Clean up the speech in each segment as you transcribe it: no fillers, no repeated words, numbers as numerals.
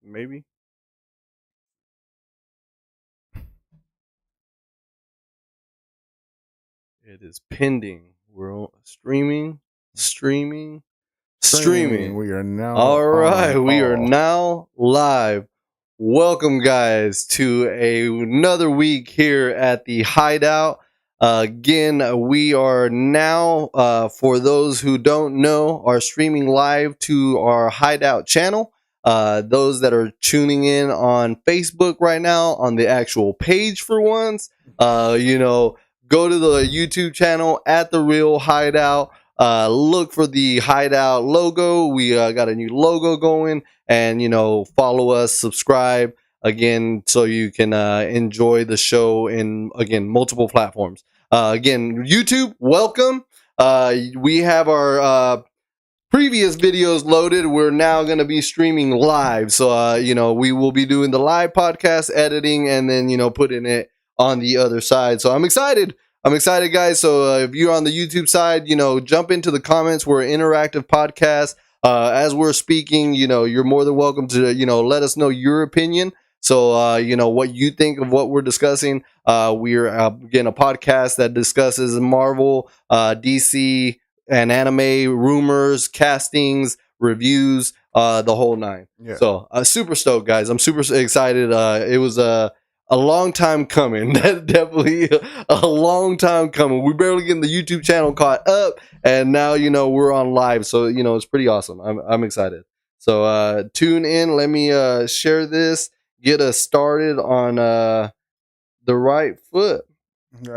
Maybe. It is pending. We're streaming. We are now. All right, we are now live. Welcome, guys, to another week here at the Hydeout. Again, we are now, for those who don't know, are streaming live to our Hydeout channel. Those that are tuning in on Facebook right now, on the actual page for once, go to the YouTube channel at The Real Hydeout. Look for the Hydeout logo. We got a new logo going, and follow us, subscribe again, so you can enjoy the show in multiple platforms. Again, YouTube, welcome. We have our previous videos loaded. We're now going to be streaming live, so we will be doing the live podcast editing, and then putting it on the other side. So I'm excited, guys. So if you're on the YouTube side, jump into the comments. We're an interactive podcast. As we're speaking, you're more than welcome to let us know your opinion. So what you think of what we're discussing. We're again a podcast that discusses Marvel, DC, and anime rumors, castings, reviews, the whole nine. Yeah. So super stoked, guys. I'm super excited. It was a long time coming. Definitely a long time coming. We're barely getting the YouTube channel caught up, and now we're on live. So it's pretty awesome. I'm excited. So tune in. Let me share this. Get us started on the right foot. Yeah,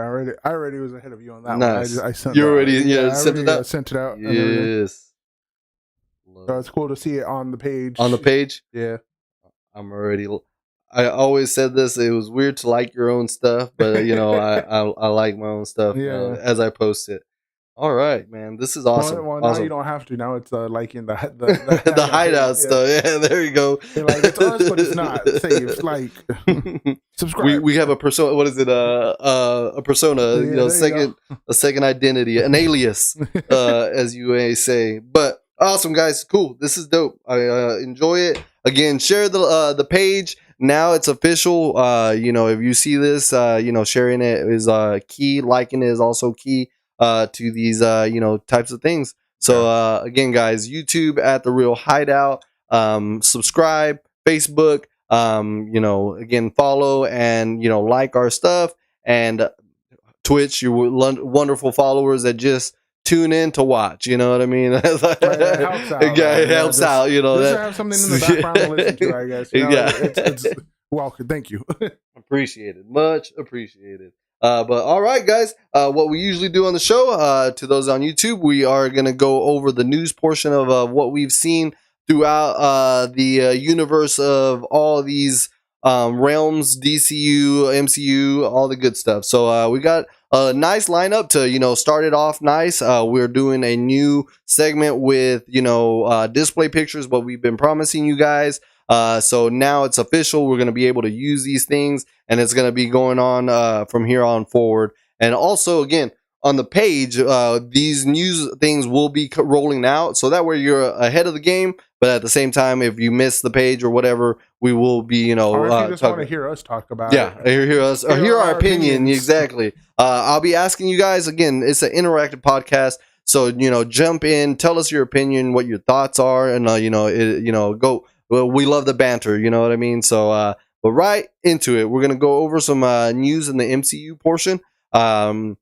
I already was ahead of you on that nice. one. I sent you already sent it out. Sent it out. Yes. So it's cool to see it on the page. On the page? Yeah. I always said this. It was weird to like your own stuff, but I like my own stuff as I post it. All right, man. This is awesome. Well, awesome. Now you don't have to. Now it's liking the the Hydeout stuff. Yeah, there you go. Like it's us, but it's not. Save, like, subscribe. We have a persona. What is it? A persona. A second identity, an alias, as you may say. But awesome, guys. Cool. This is dope. I enjoy it. Again, share the page. Now it's official. If you see this, sharing it is key. Liking it is also key. To these types of things. So again, guys, YouTube at The Real Hydeout. Subscribe. Facebook. Again, follow and like our stuff. And Twitch, you wonderful followers that just tune in to watch. You know what I mean? It helps out. Just have something in the background to listen to, I guess. It's welcome. Thank you. Appreciated. Much appreciated. But all right, guys, what we usually do on the show, to those on YouTube, we are going to go over the news portion of what we've seen throughout the universe of all these realms, DCU, MCU, all the good stuff. So we got a nice lineup to, start it off nice. We're doing a new segment with, display pictures, what we've been promising you guys. So now it's official. We're going to be able to use these things, and it's going to be going on from here on forward. And also, again, on the page, these news things will be rolling out, so that way you're ahead of the game. But at the same time, if you miss the page or whatever, we will be, or if you just want to hear us talk about it. Hear our opinion. Exactly. I'll be asking you guys, again, it's an interactive podcast. So, jump in, tell us your opinion, what your thoughts are, and, go. Well, we love the banter, you know what I mean? So, but right into it, we're going to go over some news in the MCU portion. I'm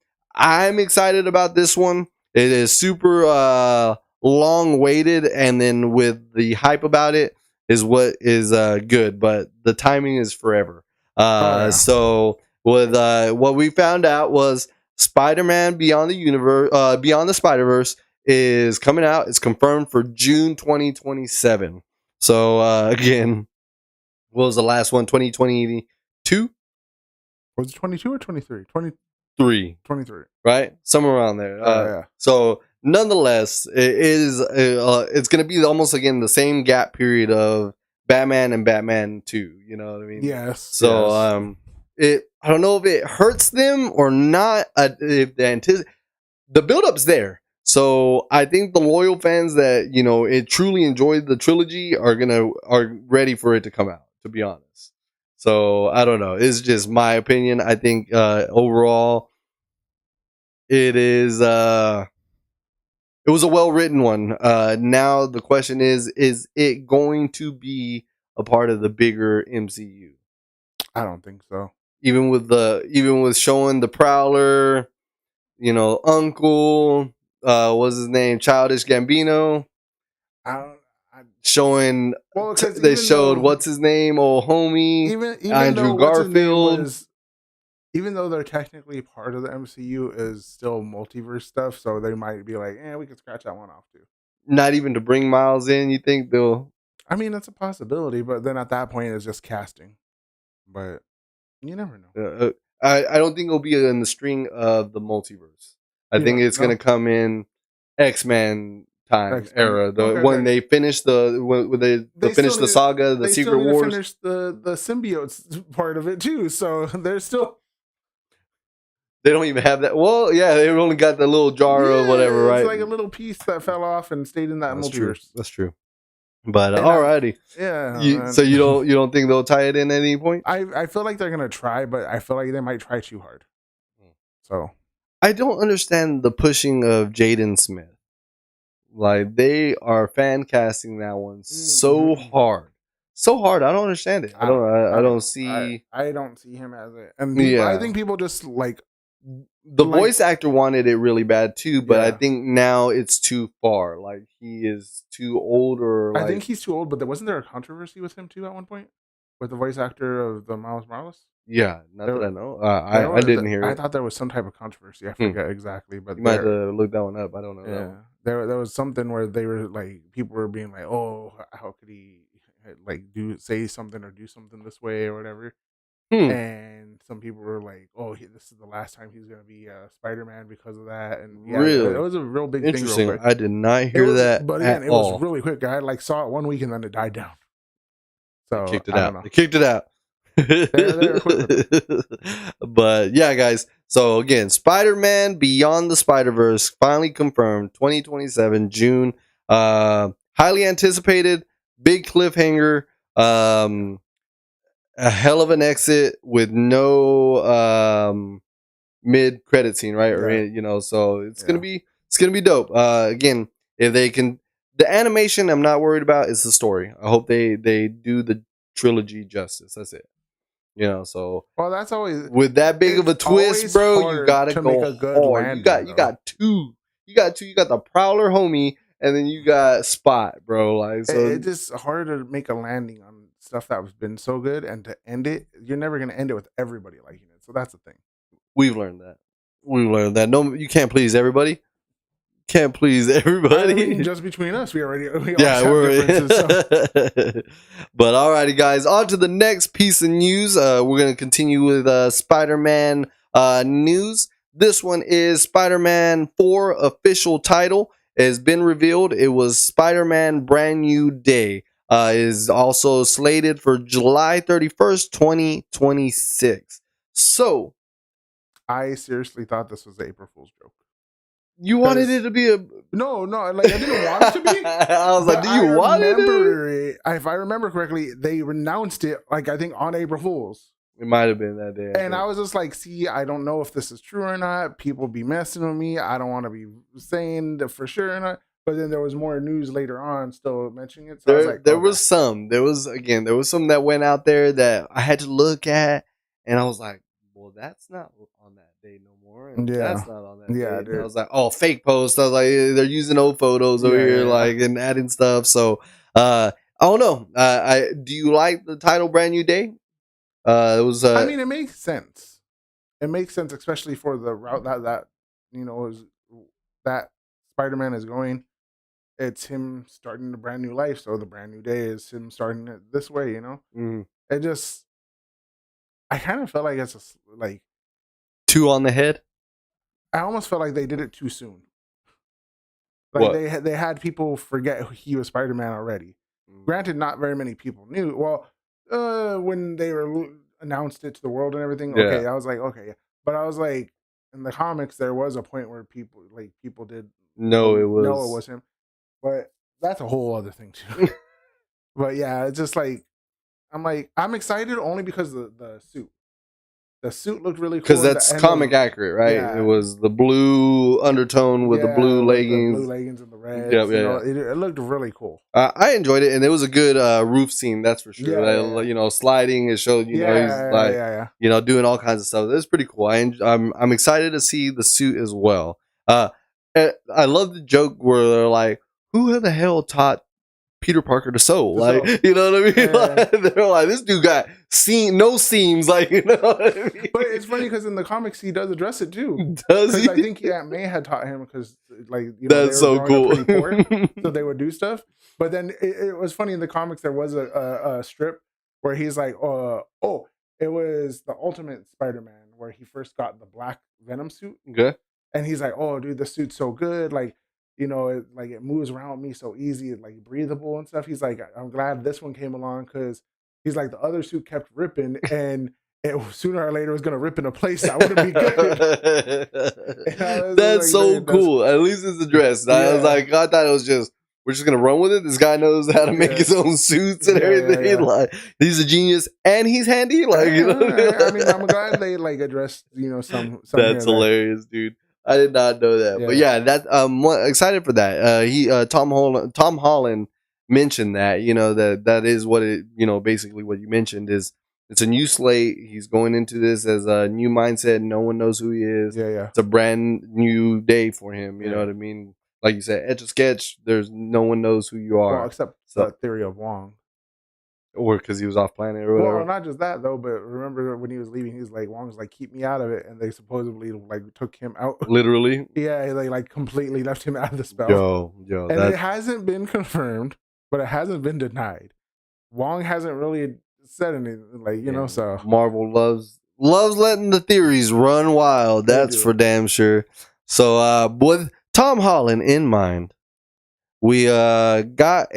excited about this one. It is super long-waited, and then with the hype about it is what is good, but the timing is forever. So, with what we found out was Spider-Man Beyond the Spider-Verse is coming out. It's confirmed for June 2027. So, again, what was the last one? 2022? Was it 22 or 23? 23. Right? Somewhere around there. Yeah. So, nonetheless, it's going to be almost, again, the same gap period of Batman and Batman 2. You know what I mean? Yes. So, I don't know if it hurts them or not. The build-up's there. So I think the loyal fans that it truly enjoyed the trilogy are ready for it to come out. To be honest, so I don't know. It's just my opinion. I think overall it is. It was a well written one. Now the question is it going to be a part of the bigger MCU? I don't think so. Even with showing the Prowler, Uncle, what's his name, Childish Gambino, I don't. showing. Well, because They showed what's his name, old homie, even Andrew though what's his name Garfield. was, even though they're technically part of the MCU, is still multiverse stuff, so they might be like, we could scratch that one off too. Not even to bring Miles in, you think they'll? I mean, that's a possibility, but then at that point, it's just casting. But you never know. I don't think it'll be in the string of the multiverse. I think it's going to come in X-Men time era. When they finish when they finish the saga, the Secret Wars. They finish the symbiotes part of it too. So they're still. They don't even have that. Well, yeah, they only got the little jar of whatever, right? It's like a little piece that fell off and stayed in that multiverse. That's true. But alrighty, so you don't think they'll tie it in at any point? I feel like they're gonna try, but I feel like they might try too hard. So I don't understand the pushing of Jaden Smith. Like they are fan casting that one so hard. I don't understand it. I don't see. I don't see him as it. And I think people just like the voice actor wanted it really bad too, but I think now it's too far. Like he is too old, or I think he's too old. But wasn't there a controversy with him too at one point with the voice actor of the Miles Morales? Yeah, not that I know. I didn't hear it. I thought there was some type of controversy. I forget exactly, but you might have to look that one up. I don't know. Yeah, there was something where they were like, people were being like, "Oh, how could he like say something or do something this way or whatever?" And some people were like, "Oh, this is the last time he's gonna be Spider-Man because of that." And really, it was a real big thing. Real quick. I did not hear that. But again, it was really quick. I saw it 1 week and then it died down. So they kicked it out. They kicked it out. But yeah, guys. So again, Spider-Man Beyond the Spider-Verse finally confirmed 2027 June. Highly anticipated, big cliffhanger. A hell of an exit with no mid credit scene, right? Or so it's gonna be dope. Again, if they can, the animation I'm not worried about. It's the story. I hope they do the trilogy justice. That's it. So well, that's always with that big of a twist, bro. You gotta go hard. Landing, you got two. You got the Prowler homie, and then you got Spot, bro. Like so, it's just hard to make a landing on stuff that has been so good, and to end it, you're never gonna end it with everybody liking it. So that's the thing. We've learned that. No, you can't please everybody. Can't please everybody. I mean, just between us, we we're differences. So. But alrighty, guys, on to the next piece of news. We're gonna continue with Spider-Man news. This one is Spider-Man 4 official title has been revealed. It was Spider-Man Brand New Day. Is also slated for July 31st, 2026. So, I seriously thought this was an April Fool's joke. You wanted it to be a no, like I didn't want it to be. I was like, do you want it? If I remember correctly, they announced it like I think on April Fool's. It might have been that day. And I was just like, see, I don't know if this is true or not. People be messing with me. I don't want to be saying that for sure or not. But then there was more news later on still mentioning it. So there was some some that went out there that I had to look at, and I was like, well, that's not on that day no more. And that's not on that day. And I was like, oh, fake post. I was like, they're using old photos over here, like, and adding stuff. So I don't know. Do you like the title Brand New Day? It was. I mean, it makes sense. It makes sense, especially for the route that is that Spider-Man is going. It's him starting a brand new life, so the brand new day is him starting it this way. It just, I kind of felt like it's just like two on the head. I almost felt like they did it too soon. Like they had people forget he was Spider-Man already. Granted, not very many people knew. Well, when they announced it to the world and everything, okay, I was like, okay, but I was like, in the comics there was a point where people did No, it know it was. was him, but that's a whole other thing too. But yeah, it's just like I'm excited only because the suit. The suit looked really Because cool, that's comic accurate, right? It yeah, was the blue undertone with the blue with the blue leggings. leggings and the reds. Yep, yeah, yeah. It looked really cool. I enjoyed it, and it was a good roof scene, that's for sure. Yeah. You know, sliding. It showed, you know, he's Yeah, like, yeah. you know, doing all kinds of stuff. It's pretty cool. I'm excited to see the suit as well. I love the joke where they're like, "Who the hell taught Peter Parker to sew?" Like, you know what I mean? Yeah. Like, they're like, "This dude got no seams." Like, you know what I mean? But it's funny because in the comics he does address it too. Does Because he? I think Aunt May had taught him because, like, you know, That's they were so growing cool. up pretty poor, so they would do stuff. But then it was funny in the comics. There was a strip where he's like, oh, it was the Ultimate Spider-Man where he first got the black Venom suit, Okay. and he's like, "Oh, dude, the suit's so good. Like, you know, it moves around me so easy, it's like breathable and stuff." He's like, "I'm glad this one came along because he's like the other suit kept ripping and." Sooner or later was gonna rip into place. That wouldn't be good. That's Like, so that's cool. At least it's addressed. I was yeah. like, I thought it was just we're just gonna run with it. This guy knows how to make his own suits and everything. Yeah. Like, he's a genius and he's handy. Like, you know? I mean, I'm glad they like addressed, you know, some That's hilarious, dude. I did not know that, but yeah, that excited for that. Tom Holland mentioned that, you know, that is what it, you know, basically what you mentioned is it's a new slate. He's going into this as a new mindset. No one knows who he is. Yeah. It's a brand new day for him. You know what I mean? Like you said, etch a sketch. There's no one knows who you are. Well, except so, the theory of Wong. or because he was off planet or whatever. Well, not just that though, but remember when he was leaving, he's like, Wong's like, keep me out of it, and they supposedly like took him out. Literally. Yeah, they like completely left him out of the spell. Yo, and it hasn't been confirmed, but it hasn't been denied. Wong hasn't really said anything, like, you know. So Marvel loves letting the theories run wild. That's for damn sure. So with Tom Holland in mind, we got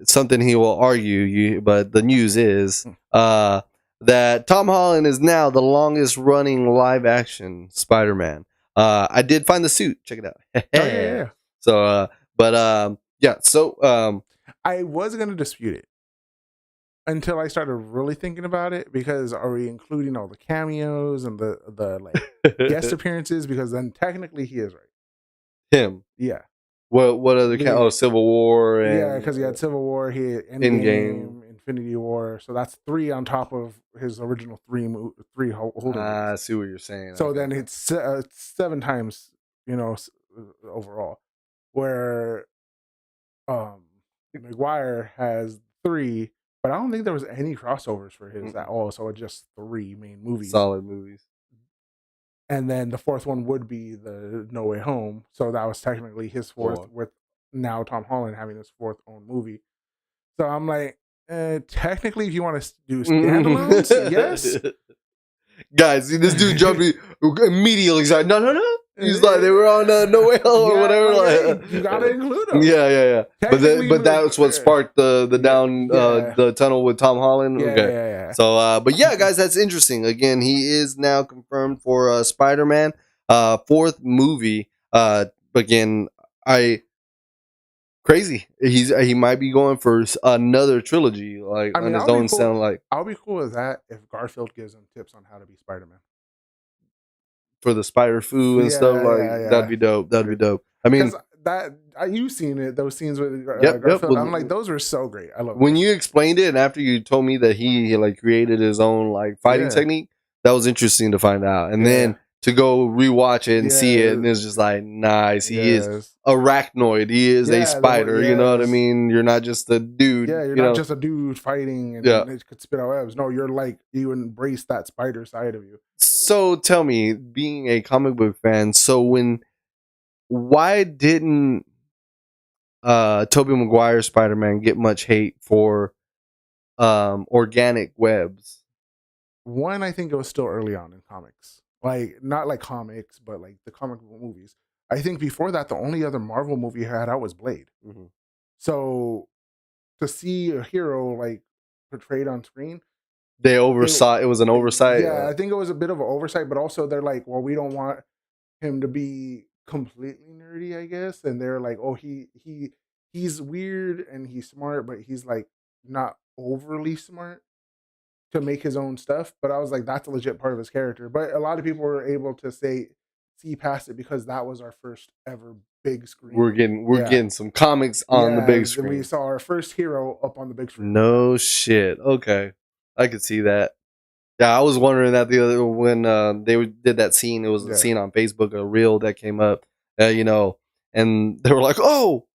something he will argue but the news is that Tom Holland is now the longest running live action Spider-Man. I did find the suit. Check it out. yeah. So so I was gonna dispute it until I started really thinking about it, because are we including all the cameos and the like guest appearances? Because then technically he is right. Him. Yeah. What other Civil War and because he had Civil War, he had Endgame, Infinity War, so that's 3 on top of his original 3 holding. I see what you're saying. So then it's 7 times, you know, overall, where McGuire has 3, but I don't think there was any crossovers for his at all. So it's just 3 main movies, solid movies. And then the 4th one would be the No Way Home. So that was technically his 4th, with now Tom Holland having his 4th own movie. So I'm like, technically, if you want to do standalones, yes. Guys, this dude jumped immediately. He's like, no. He's like, they were on No Way Home or whatever. Like, you gotta include them. Yeah. But that's what sparked the down the tunnel with Tom Holland. Yeah. So, but yeah, guys, that's interesting. Again, he is now confirmed for Spider-Man 4th movie. Again, crazy. He might be going for another trilogy, like on his own sound. Like, I'll be cool with that if Garfield gives him tips on how to be Spider-Man for the spider foo and stuff. Like, that'd be dope. That'd be dope. I mean, you've seen it, those scenes with Garfield. I'm like, those were so great. I love when you explained it, and after you told me that he like created his own like fighting technique. That was interesting to find out, and then to go rewatch it and see it, and it's just like, nice. He is arachnoid. He is a spider. You know what I mean? You're not just a dude. Yeah, you're not just a dude fighing and it could spit out webs. No, you're like, you embrace that spider side of you. So tell me, being a comic book fan, why didn't Tobey Maguire's Spider-Man get much hate for organic webs? One, I think it was still early on in comics. Like, not like comics, but like the comic book movies. I think before that, the only other Marvel movie I had out was Blade. Mm-hmm. So to see a hero like portrayed on screen, They oversaw. It was an oversight. Yeah, I think it was a bit of an oversight, but also they're like, well, we don't want him to be completely nerdy, I guess. And they're like, oh, he's weird and he's smart, but he's like not overly smart to make his own stuff. But I was like, that's a legit part of his character. But a lot of people were able to see past it because that was our first ever big screen. We're getting some comics on the big screen. We saw our first hero up on the big screen. No shit. Okay, I could see that. Yeah, I was wondering that the other when they did that scene. It was a scene on Facebook, a reel that came up, you know, and they were like, "Oh,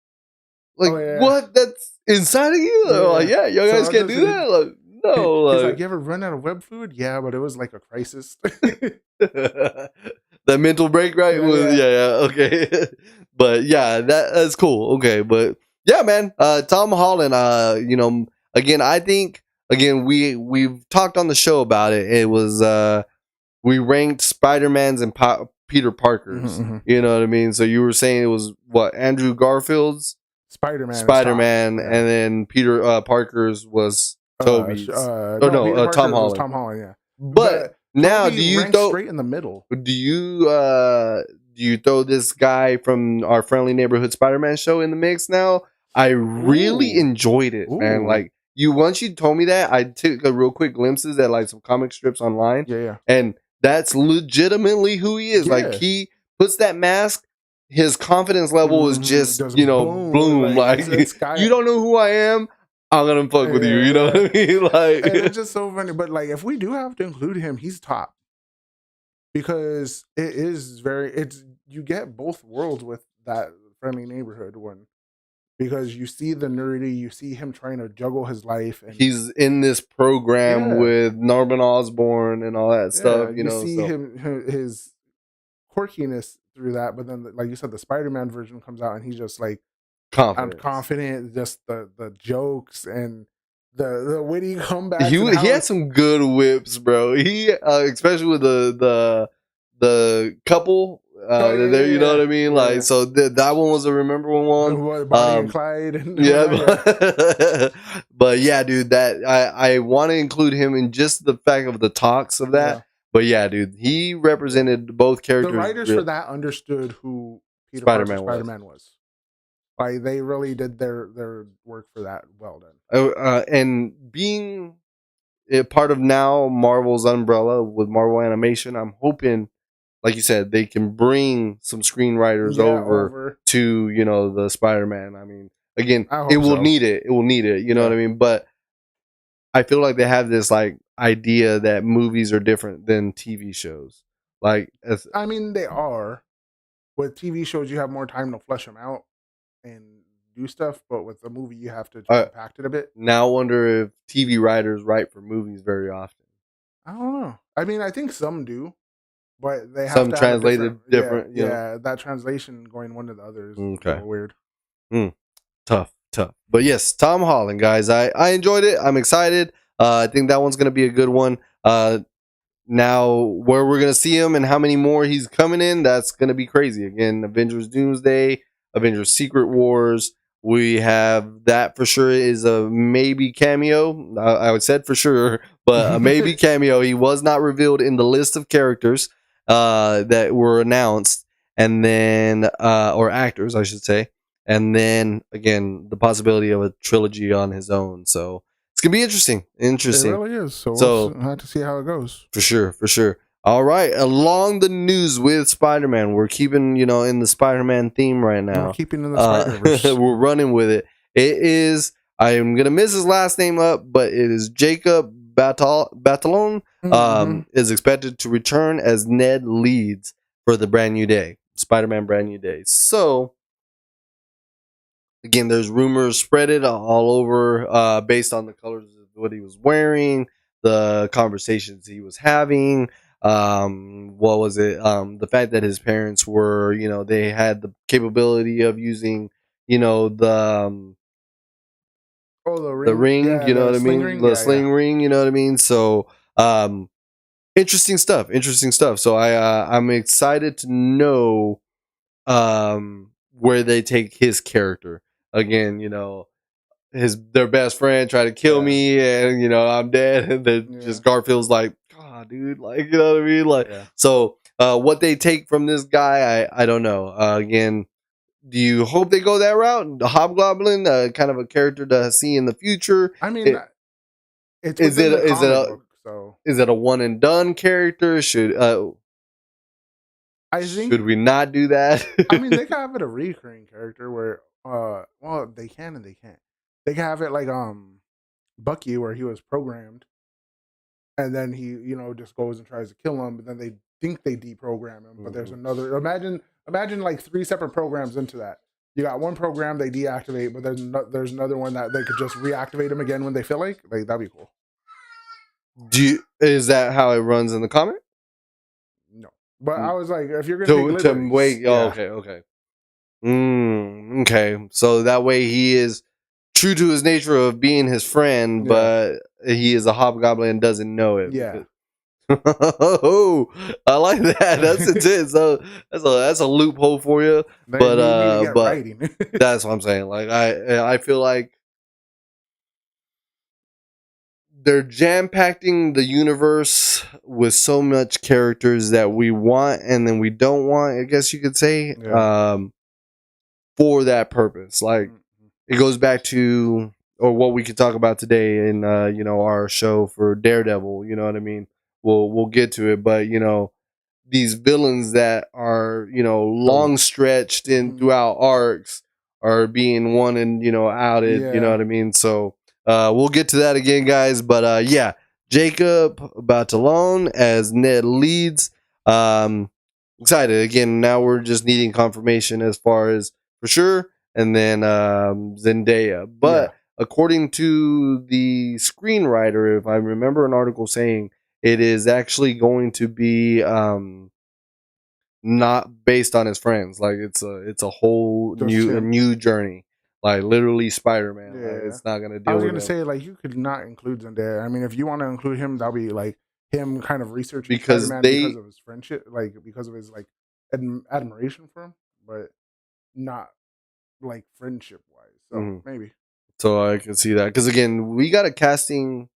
like what? That's inside of you?" They're like, "Yeah, you guys can't do that." Like, no, he's like, "You ever run out of web food?" Yeah, but it was like a crisis. That mental break, right? Okay. But yeah, that's cool. Okay, but yeah, man, Tom Holland. You know, again, I think. Again, we've talked on the show about it. It was we ranked Spider-Man's and Peter Parker's. Mm-hmm. You know what I mean? So you were saying it was what Andrew Garfield's Spider-Man, and then Peter Parker's was Tobey's. Tom Holland. Tom Holland, yeah. But now, do you throw straight in the middle? Do you throw this guy from our Friendly Neighborhood Spider-Man show in the mix now? I really enjoyed it, man. Like. Once you told me that, I took a real quick glimpses at like some comic strips online. Yeah. And that's legitimately who he is. Yeah. Like he puts that mask, his confidence level is just boom. Like you don't know who I am, I'm gonna fuck with you. You know what I mean? Like and it's just so funny. But like if we do have to include him, he's top. Because it is you get both worlds with that Friendly Neighborhood one. Because you see the nerdy, you see him trying to juggle his life, and he's in this program with Norman Osborn and all that stuff. You know, see his quirkiness through that. But then, like you said, the Spider-Man version comes out, and he's just like confident. Just the jokes and the witty comebacks. He had some good whips, bro. He especially with the couple. You know what I mean? Like, so that one was a rememberable one. Bonnie and Clyde. But yeah, dude, that I want to include him in just the fact of the talks of that. Yeah. But yeah, dude, he represented both characters. The writers for that understood who Peter Spider-Man was. Like, they really did their work for that well done. And being a part of now Marvel's umbrella with Marvel Animation, I'm hoping, like you said, they can bring some screenwriters over to, you know, the Spider-Man. I mean, again, it will need it. It will need it. You know what I mean? But I feel like they have this like idea that movies are different than TV shows. Like, I mean, they are. With TV shows, you have more time to flesh them out and do stuff. But with the movie, you have to compact it a bit. Now I wonder if TV writers write for movies very often. I don't know. I mean, I think some do. But they have some translated different. Yeah, that translation going one to the other is a little weird. Tough. But yes, Tom Holland, guys. I enjoyed it. I'm excited. I think that one's going to be a good one. Now, where we're going to see him and how many more he's coming in, that's going to be crazy. Again, Avengers Doomsday, Avengers Secret Wars. We have that for sure is a maybe cameo. I would said for sure, but a maybe cameo. He was not revealed in the list of characters that were announced, and then or actors, I should say, and then again the possibility of a trilogy on his own. So it's gonna be interesting. It really is. So we'll have to see how it goes. For sure. All right, along the news with Spider-Man, we're keeping in the Spider-Man theme right now. We're keeping in the Spider-Verse. We're running with it. It is. I am gonna miss his last name up, but it is Jacob Batalon. Is expected to return as Ned Leeds for the brand new day, Spider-Man Brand New Day. So again, there's rumors spread it all over based on the colors of what he was wearing, the conversations he was having. What was it? The fact that his parents were, they had the capability of using, the ring, you know what I mean? The sling ring, you know what I mean? So, interesting stuff. So I'm excited to know, where they take his character again, their best friend tried to kill me, and you know I'm dead, and then just Garfield's like, God, dude, like, you know what I mean, like, so what they take from this guy, I don't know. Again, do you hope they go that route? The Hobgoblin, kind of a character to see in the future. I mean, it's is it the comic book, so is it a one and done character? Should I think, should we not do that? I mean, they can have it a recurring character where, well, they can and they can't. They can have it like Bucky, where he was programmed, and then he, you know, just goes and tries to kill him, but then they think they deprogram him. But there's another. Imagine like 3 separate programs into that. You got one program they deactivate, but there's another one that they could just reactivate him again when they feel like. Like, that'd be cool. Is that how it runs in the comic? No, but I was like, if you're gonna take wait, okay. Okay, so that way he is true to his nature of being his friend, but he is a hobgoblin and doesn't know it. Yeah. Oh, I like that. That's intense. So that's a loophole for you. But that's what I'm saying. Like, I feel like they're jam-packing the universe with so much characters that we want and then we don't want, I guess you could say, for that purpose. Like, it goes back to, or what we could talk about today in you know, our show for Daredevil, you know what I mean? We'll get to it, but you know, these villains that are, you know, long stretched in throughout arcs are being one and, you know, outed, you know what I mean? So we'll get to that again, guys. But yeah, Jacob Batalon as Ned Leeds. Excited again. Now we're just needing confirmation as far as for sure, and then Zendaya. But according to the screenwriter, if I remember an article saying, it is actually going to be not based on his friends. Like, it's a whole new journey. Like, literally Spider-Man. Like, it's not gonna deal with I was gonna say, like, you could not include Zendaya. I mean, if you want to include him, that'll be like him kind of researching Spider-Man because of his friendship, like because of his like admiration for him, but not like friendship wise. So maybe. So I can see that, because again, we got a casting.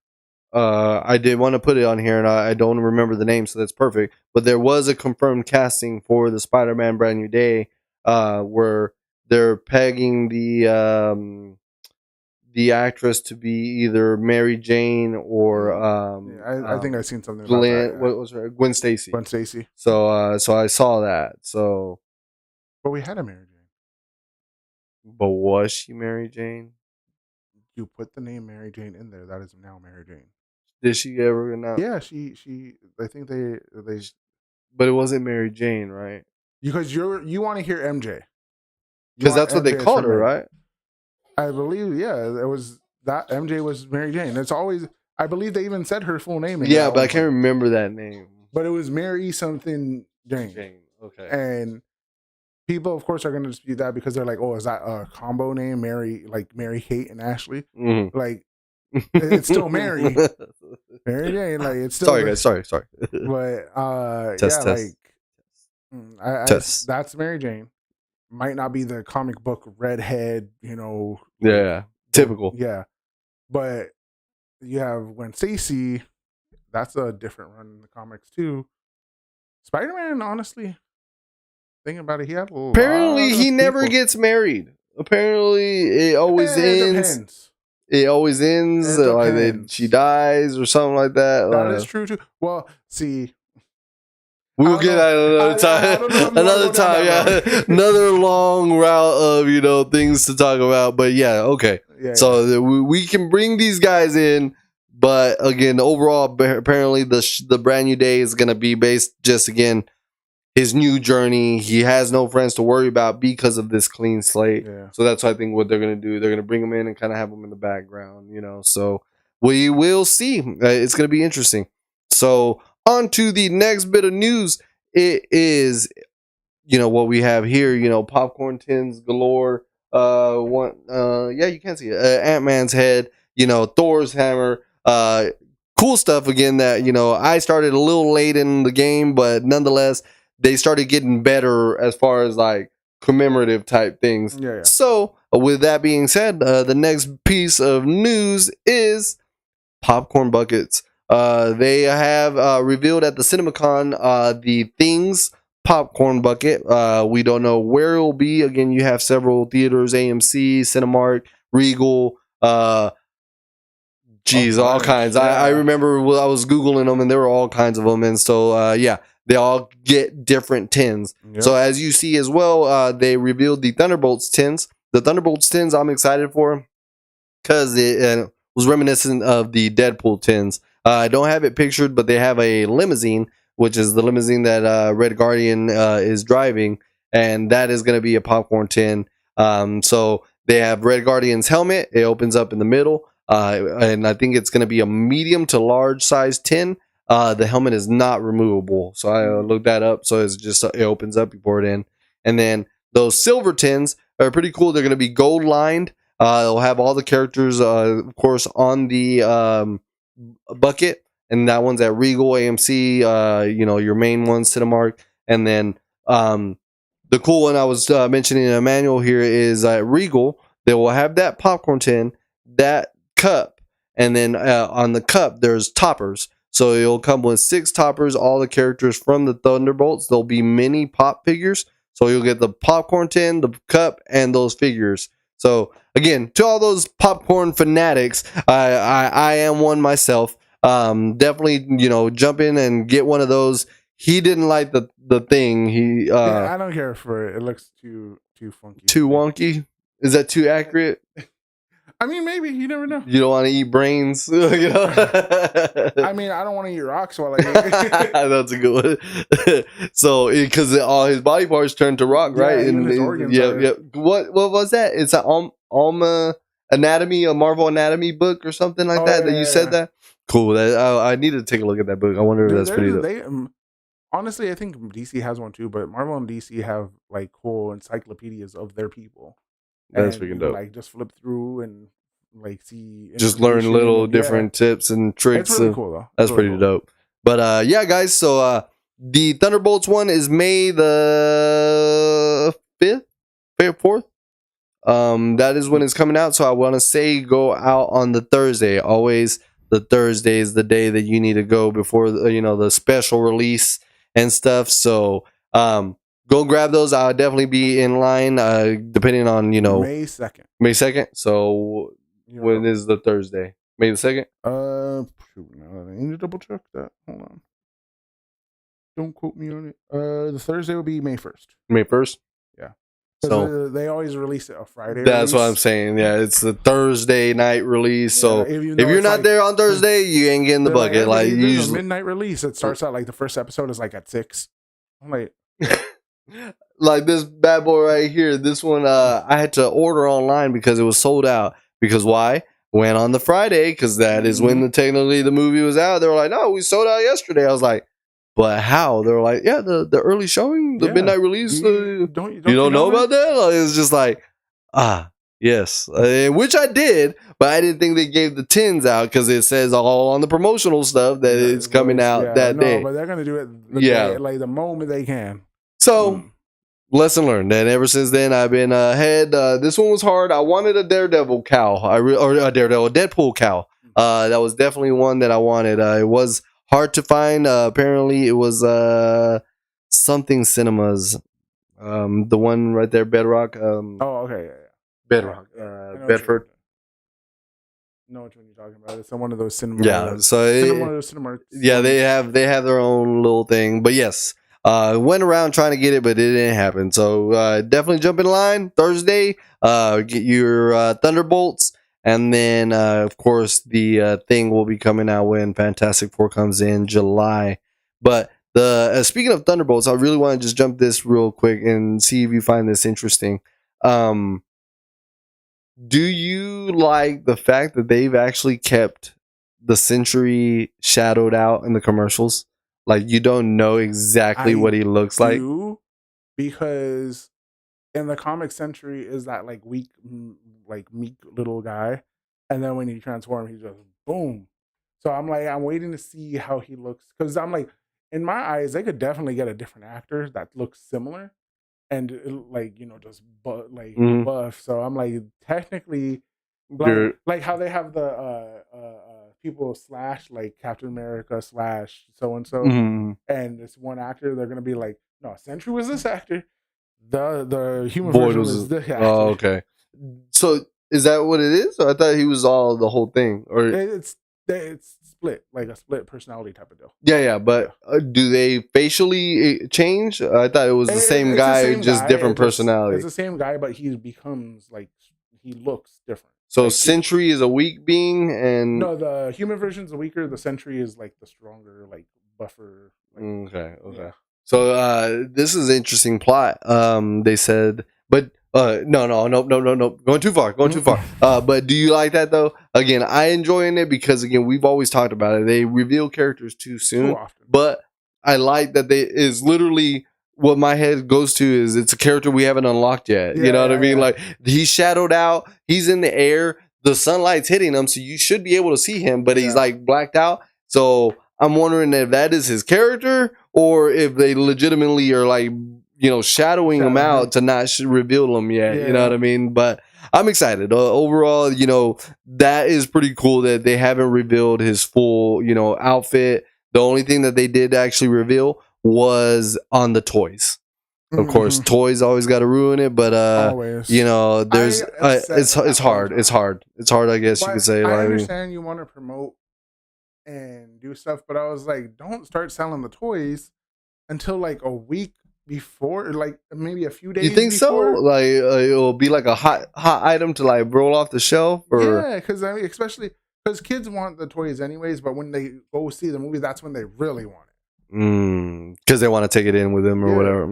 I did want to put it on here, and I don't remember the name, so that's perfect. But there was a confirmed casting for the Spider-Man Brand New Day, where they're pegging the actress to be either Mary Jane or I think I've seen something about that. What was her? Gwen Stacy. Gwen Stacy. So I saw that. So, but we had a Mary Jane. But was she Mary Jane? You put the name Mary Jane in there. That is now Mary Jane. Did she ever announce? Yeah, she. I think they. But it wasn't Mary Jane, right? Because you want to hear MJ. Because that's what they called her, right? I believe, it was that MJ was Mary Jane. It's always, I believe they even said her full name. Yeah, but I can't remember that name. But it was Mary something Jane. Okay. And people, of course, are going to dispute that because they're like, oh, is that a combo name? Mary, like Mary Kate and Ashley? Like, it's still Mary. Mary Jane, like, it's still. Sorry. But, test. That's Mary Jane. Might not be the comic book redhead, you know. Yeah, typical. Yeah, but you have Gwen Stacy. That's a different run in the comics too. Spider-Man, honestly, thinking about it, he had a little. Apparently, he never gets married. Apparently, it always ends. Depends. It always ends like she dies or something like that. That is true too. Well, see. We'll get at it another time. Another time, yeah. Another long route of, you know, things to talk about. But yeah, okay. So we can bring these guys in, but again, overall, apparently the Brand New Day is going to be based just, again, his new journey. He has no friends to worry about because of this clean slate. So that's, I think, what they're going to do. They're going to bring him in and kind of have him in the background, you know. So we will see. It's going to be interesting. So on to the next bit of news. It is, you know, what we have here, you know, popcorn tins galore. You can see it. Ant-Man's head, you know, Thor's hammer. Cool stuff, again, that, you know, I started a little late in the game, but nonetheless, they started getting better as far as like commemorative type things. So with that being said, the next piece of news is popcorn buckets. They have revealed at the CinemaCon the Things popcorn bucket. We don't know where it will be. Again, you have several theaters: AMC, Cinemark, Regal. All kinds. I remember I was Googling them and there were all kinds of them. And so, they all get different tins. Yep. So, as you see as well, they revealed the Thunderbolts tins. The Thunderbolts tins I'm excited for because it was reminiscent of the Deadpool tins. I don't have it pictured, but they have a limousine, which is the limousine that Red Guardian is driving. And that is going to be a popcorn tin. So, they have Red Guardian's helmet. It opens up in the middle. And I think it's going to be a medium to large size tin. The helmet is not removable, so I looked that up. So it's just it opens up, you pour it in, and then those silver tins are pretty cool. They're going to be gold lined. They'll have all the characters, of course, on the bucket, and that one's at Regal, AMC. Your main ones, Cinemark, and then the cool one I was mentioning in Emmanuel here is Regal. They will have that popcorn tin, that cup, and then on the cup there's toppers, so it'll come with 6 toppers, all the characters from the Thunderbolts. There'll be mini pop figures, so you'll get the popcorn tin, the cup, and those figures. So again, to all those popcorn fanatics, I am one myself. Definitely, jump in and get one of those. He didn't like the thing. I don't care for it. It looks too funky, too wonky. Is that too accurate? I mean, maybe. You never know. You don't want to eat brains. I mean, I don't want to eat rocks while I eat it. That's a good one. So, because all his body parts turn to rock, right? And his organs. Yeah. What was that? It's an Alma Anatomy, a Marvel Anatomy book or something like that. You said that. Cool. I need to take a look at that book. I wonder if that's pretty dope. Honestly, I think DC has one too, but Marvel and DC have like cool encyclopedias of their people. That's freaking dope. Like just flip through and like see, just learn little different tips and tricks. It's really cool though. That's really pretty dope. But guys, so the Thunderbolts one is May the 5th, 4th. That is when it's coming out. So I want to say go out on the Thursday. Always the Thursday is the day that you need to go before the special release and stuff. So go grab those. I'll definitely be in line, depending on, May 2nd. May 2nd. So when is the Thursday? May the 2nd? I need to double check that. Hold on. Don't quote me on it. The Thursday will be May 1st. May 1st? Yeah. So they always release it a Friday. That's what I'm saying. Yeah, it's the Thursday night release. So if you're not there on Thursday, you ain't getting the bucket. Like usually, a midnight release. It starts out like the first episode is like at 6. I'm like. Like this bad boy right here. This one I had to order online because it was sold out. Because why? Went on the Friday because that is when technically the movie was out. They were like, no, we sold out yesterday. I was like, but how? They were like, yeah, the early showing, the midnight release. You don't know about that? Like, it's just like, yes, which I did, but I didn't think they gave the tins out because it says all on the promotional stuff that it's coming out that day. But they're gonna do it day, like the moment they can. So, lesson learned. And ever since then, I've been ahead. This one was hard. I wanted a Daredevil cowl, or a Deadpool cowl. That was definitely one that I wanted. It was hard to find. Apparently, it was something cinemas. The one right there, Bedrock. Okay, yeah. Bedrock, Bedford. Know what you're talking about? It's one of those cinemas. Yeah, so one of those cinemas. Yeah, they have their own little thing. But yes. Went around trying to get it, but it didn't happen. So definitely jump in line Thursday. Get your Thunderbolts, and then of course the thing will be coming out when Fantastic Four comes in July. But the speaking of Thunderbolts, I really want to just jump this real quick and see if you find this interesting. Do you like the fact that they've actually kept the Sentry shadowed out in the commercials? Like, you don't know exactly what he looks like? Because in the comic, Sentry is that like weak, like meek little guy, and then when he transforms, he just boom. So I'm waiting to see how he looks, because I'm like, in my eyes, they could definitely get a different actor that looks similar, and like just Mhm. buff. So I'm like, technically, You're like how they have the people slash like Captain America slash so and so, mhm. and it's one actor. They're gonna be like, no, Sentry was this actor. The human Void version was. was this Oh, actor. okay. So is that what it is? Or I thought he was all the whole thing. Or It's split, like a split personality type of deal. yeah, yeah. Yeah. But do they facially change? I thought it was the same It's the guy, same just guy. different It's personality. the same guy, but he becomes like, he looks different. So Like he Sentry is a weak being, and No, the human version's the weaker. The Sentry is like the stronger, like buffer. Like, okay, okay. yeah. So this is an interesting plot. They said, but no, going too far, going too far. But do you like that though? Again, I enjoying it because again, we've always talked about it. They reveal characters too Too soon, often. but I like that they is literally what my head goes to is it's a character we haven't unlocked yet. You know what I mean? Like he's shadowed out, he's in the air, the sunlight's hitting him, so you should be able to see him, but he's like blacked out. So I'm wondering if that is his character or if they legitimately are like, shadowing him out to not reveal him yet. You know what I mean? But I'm excited. Overall, that is pretty cool that they haven't revealed his full, outfit. The only thing that they did actually reveal was on the toys. Of course, toys always got to ruin it, but always. there's it's hard. It's hard. It's hard, I guess you could say. I understand you want to promote and do stuff, but I was like, don't start selling the toys until like a week before, or like maybe a few days. You think before. so? Like it'll be like a hot item to like roll off the shelf, or yeah, because I mean, especially because kids want the toys anyways, but when they go see the movie, that's when they really want it. Because they want to take it in with them or whatever.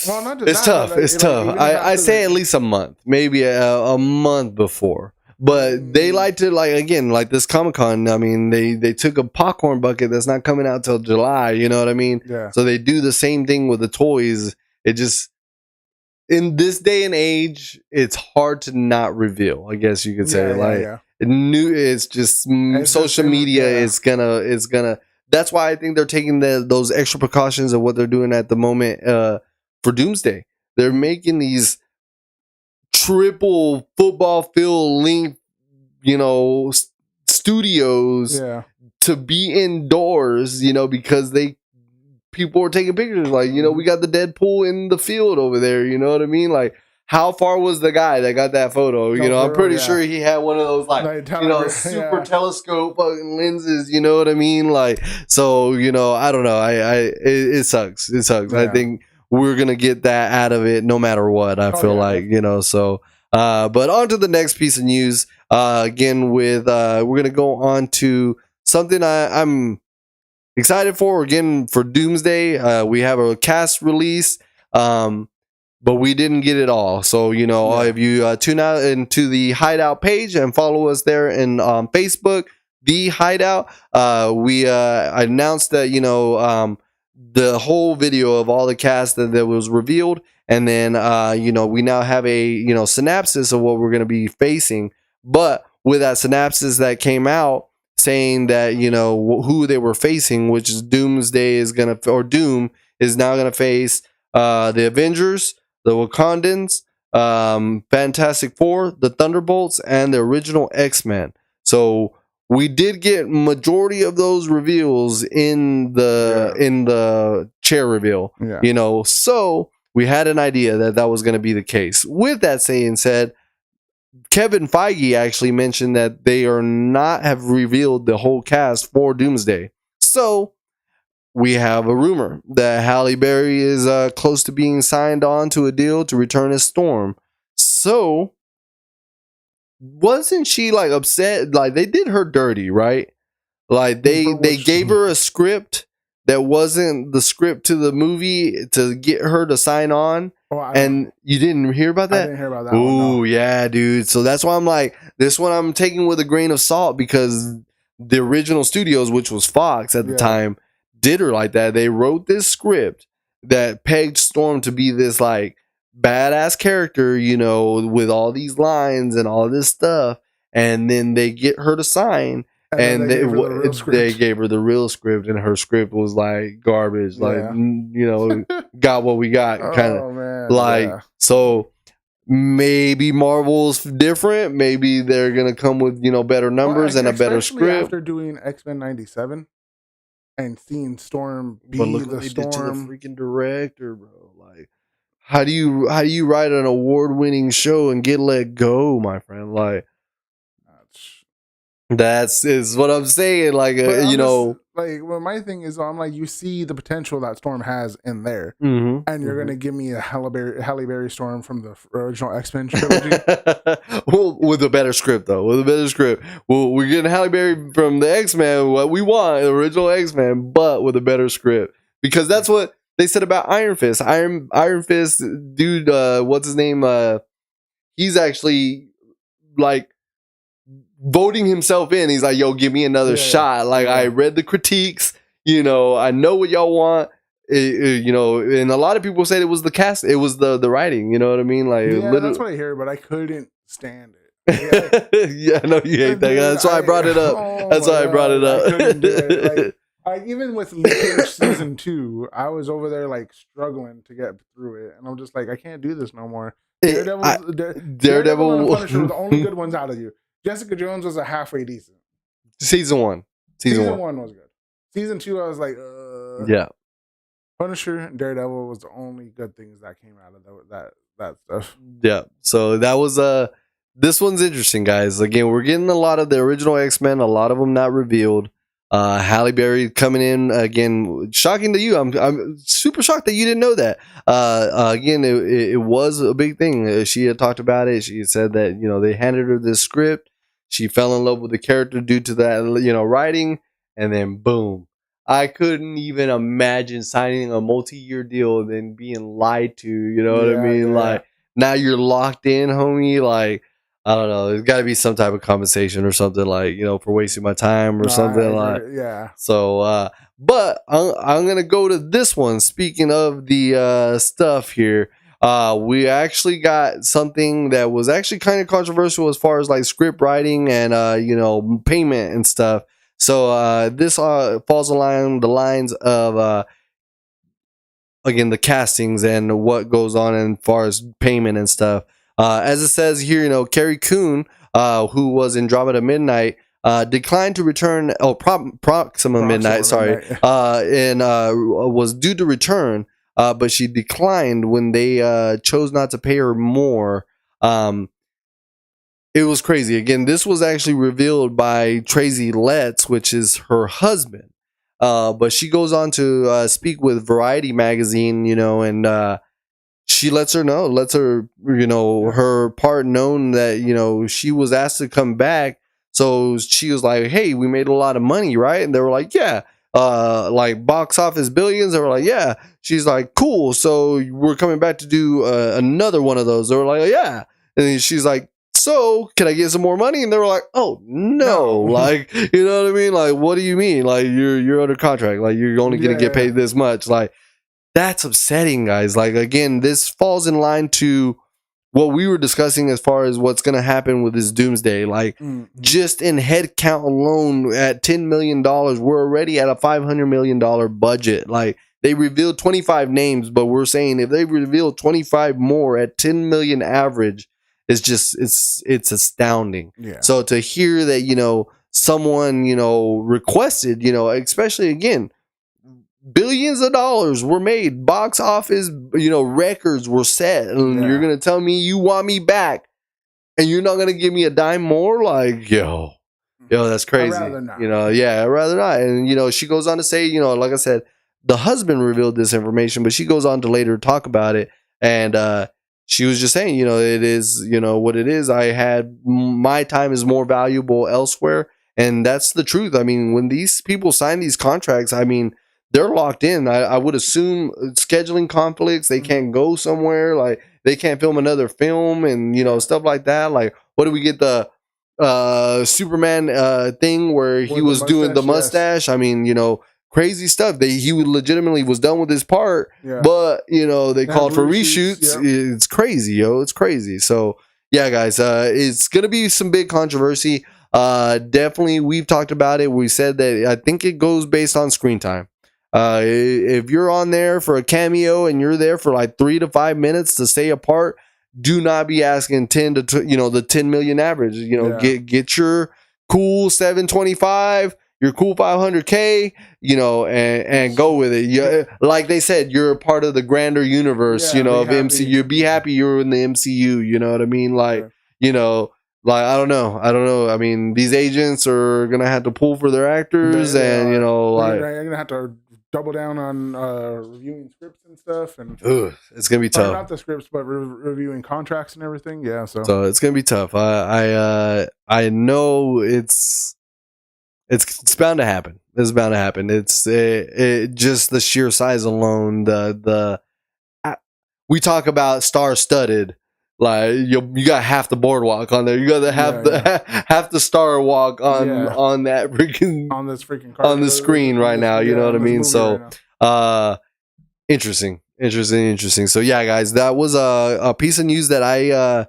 Well, not just it's tough. It's tough. I say at least a month, maybe a month before. But they like to like this Comic-Con. I mean, they took a popcorn bucket that's not coming out till July. You know what I mean? Yeah. So they do the same thing with the toys. It just in this day and age, it's hard to not reveal. I guess you could say it's just social media is gonna. That's why I think they're taking those extra precautions of what they're doing at the moment for Doomsday. They're making these triple football field length, studios to be indoors, because people are taking pictures. Like, we got the Deadpool in the field over there. You know what I mean? Like, how far was the guy that got that photo? I'm pretty sure he had one of those super telescope fucking lenses. You know what I mean? Like, so I don't know. It sucks. It sucks. I think we're gonna get that out of it no matter what. I feel like so. But on to the next piece of news. Again, with we're gonna go on to something I'm excited for. Again, for Doomsday, we have a cast release, but we didn't get it all. So if you tune out into the Hideout page and follow us there in Facebook, the Hideout, we announced that the whole video of all the cast that was revealed, and then we now have a synopsis of what we're going to be facing. But with that synopsis that came out saying that who they were facing, which is Doom is now gonna face the Avengers, the Wakandans, Fantastic Four, the Thunderbolts, and the original X-Men. So we did get majority of those reveals in the chair reveal. So we had an idea that was going to be the case. With that saying said, Kevin Feige actually mentioned that they are not have revealed the whole cast for Doomsday. So we have a rumor that Halle Berry is close to being signed on to a deal to return as Storm. So wasn't she like upset? Like they did her dirty, right? Like they gave her a script that wasn't the script to the movie to get her to sign on. And you didn't hear about that? I didn't hear about that. Ooh, yeah, dude. So that's why I'm like, this one I'm taking with a grain of salt because the original studios, which was Fox at the time, did her like that. They wrote this script that pegged Storm to be this like badass character, with all these lines and all this stuff. And then they get her to sign. And then they gave her the real they script. gave her the real script, and her script was like garbage. Like, Yeah. you know, got what we got, kind of. Oh man. Like, Yeah. so maybe Marvel's different. Maybe they're gonna come with, you know, better numbers and a better Especially script. after doing X-Men 97 and seeing Storm be But look what the they did to the Storm. freaking director, bro. Like, how do you write an award-winning show and get let go, my friend? Like, that's is what I'm saying. Like, you know, like, well, my thing is, I'm like, you see the potential that Storm has in there, mm-hmm, and you're gonna give me a Halle Berry Storm from the original X-Men trilogy. well, with a better script, though. With a better script, well, we're getting Halle Berry from the X-Men, what we want, the original X-Men, but with a better script, because that's what they said about Iron Fist. Iron Fist, dude. What's his name? He's actually like voting himself in. He's like, yo, give me another shot. Like, I read the critiques, you know, I know what y'all want. You know, and a lot of people said it was the cast, it was the writing, you know what I mean? Like, yeah, that's what I hear, but I couldn't stand it. Yeah, I know you hate that. That's why I brought it up. That's why I brought it up. I couldn't do it. Like, even with Luke Cage season 2, I was over there like struggling to get through it, and I'm just like, I can't do this no more. Daredevil and Punisher were the only good ones out of you. Jessica Jones was a halfway decent. Season 1 was good. Season 2, I was like, yeah. Punisher and Daredevil was the only good things that came out of that stuff. Yeah. So that was this one's interesting, guys. Again, we're getting a lot of the original X-Men, a lot of them not revealed. Halle Berry coming in again, shocking to you. I'm super shocked that you didn't know that. Again, it was a big thing. She had talked about it. She said that, you know, they handed her this script. She fell in love with the character due to that, you know, writing, and then boom. I couldn't even imagine signing a multi-year deal and then being lied to. You know what I mean? Yeah. Like, now you're locked in, homie. Like, I don't know. There's got to be some type of compensation or something, like, you know, for wasting my time or something like. Yeah. So, but I'm gonna go to this one. Speaking of the stuff here, we actually got something that was actually kind of controversial as far as like script writing and you know, payment and stuff. So this falls along the lines of again, the castings and what goes on as far as payment and stuff. As it says here, you know, Carrie Coon, who was in Andromeda Midnight, declined to return. Oh, Proxima Midnight, sorry, and was due to return, but she declined when they chose not to pay her more. It was crazy. Again, this was actually revealed by Tracy Letts, which is her husband. But she goes on to speak with Variety magazine, you know, and she lets her, you know, her part known that, you know, she was asked to come back. So she was like, hey, we made a lot of money, right? And they were like, yeah. Like box office billions. They were like, yeah. She's like, cool. So we're coming back to do another one of those. They were like, yeah. And then she's like, so can I get some more money? And they were like, oh no. Like, you know what I mean? Like, what do you mean? Like, you're under contract. Like, you're only gonna get paid this much. Like, that's upsetting, guys. Like, again, this falls in line to what we were discussing as far as what's gonna happen with this Doomsday. Like, just in head count alone, at $10 million, we're already at a $500 million budget. Like, they revealed 25 names, but we're saying if they reveal 25 more at 10 million average, it's just it's astounding. Yeah. So to hear that, you know, someone, you know, requested, you know, especially again, billions of dollars were made, box office, you know, records were set, and you're gonna tell me you want me back, and you're not gonna give me a dime more? Like, yo, that's crazy. I'd rather not. You know, yeah, I'd rather not. And you know, she goes on to say, you know, like I said, the husband revealed this information, but she goes on to later talk about it, and she was just saying, you know, it is, you know, what it is. I had, my time is more valuable elsewhere. And that's the truth. I mean, when these people sign these contracts, I mean, they're locked in. I would assume scheduling conflicts, they can't go somewhere. Like, they can't film another film and, you know, stuff like that. Like, what do we get the Superman thing where he was doing the mustache? Yes. I mean, you know, crazy stuff. He legitimately was done with his part, but you know, they called for reshoots. It's crazy, yo. It's crazy. So yeah, guys, it's gonna be some big controversy. Definitely, we've talked about it. We said that I think it goes based on screen time. If you're on there for a cameo and you're there for like 3 to 5 minutes to stay apart, do not be asking 10 to the 10 million average. Get your cool 725, your cool 500K, and go with it. Yeah, like they said, you're a part of the grander universe, of MCU. Be happy you're in the MCU. You know what I mean? Like, like I don't know. I mean, these agents are gonna have to pull for their actors, and like you're gonna have to double down on reviewing scripts and stuff, and it's gonna be tough. Not the scripts, but reviewing contracts and everything. Yeah, so it's gonna be tough. I know it's bound to happen. It's bound to happen. It's just the sheer size alone. We talk about star-studded. Like you got half the boardwalk on there. You got half the Star Walk on that freaking on this freaking on the screen right now. You know what I mean? So, interesting. So yeah, guys, that was a piece of news that I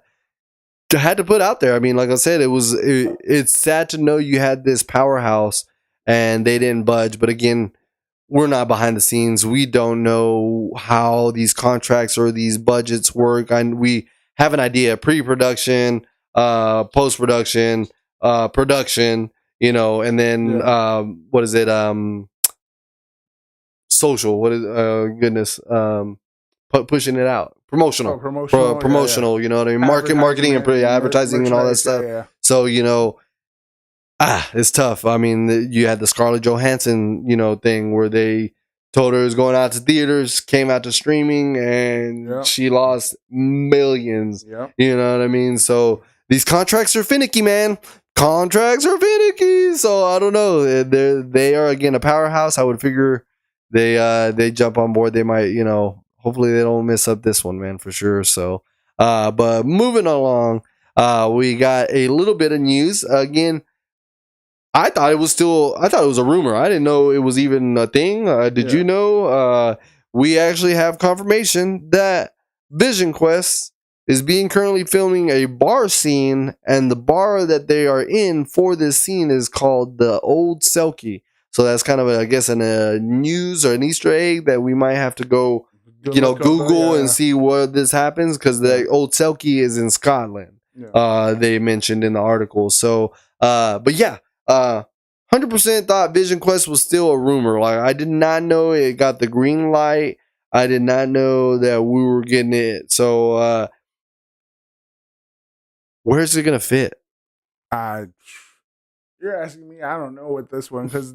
had to put out there. I mean, like I said, it's sad to know you had this powerhouse and they didn't budge. But again, we're not behind the scenes. We don't know how these contracts or these budgets work, and we have an idea: pre-production, post-production, production. And then what is it? Social. What is goodness? Pushing it out. Promotional. Promotional. You know what I mean? Marketing and advertising and all that stuff. Yeah. So it's tough. I mean, you had the Scarlett Johansson, thing where they told her it was going out to theaters, came out to streaming, and she lost millions. Yep. You know what I mean? So these contracts are finicky, man. Contracts are finicky. So I don't know. They are again a powerhouse. I would figure they jump on board. They might, hopefully they don't mess up this one, man, for sure. So, but moving along, we got a little bit of news again. I thought it was a rumor. I didn't know it was even a thing. Did you know? We actually have confirmation that Vision Quest is currently filming a bar scene, and the bar that they are in for this scene is called the Old Selkie. So that's kind of I guess a news or an Easter egg that we might have to go, Google and see where this happens, because the Old Selkie is in Scotland. Yeah. They mentioned in the article. So, but yeah. 100% thought Vision Quest was still a rumor. Like, I did not know it got the green light. I did not know that we were getting it. So, where's it gonna fit? You're asking me. I don't know with this one, because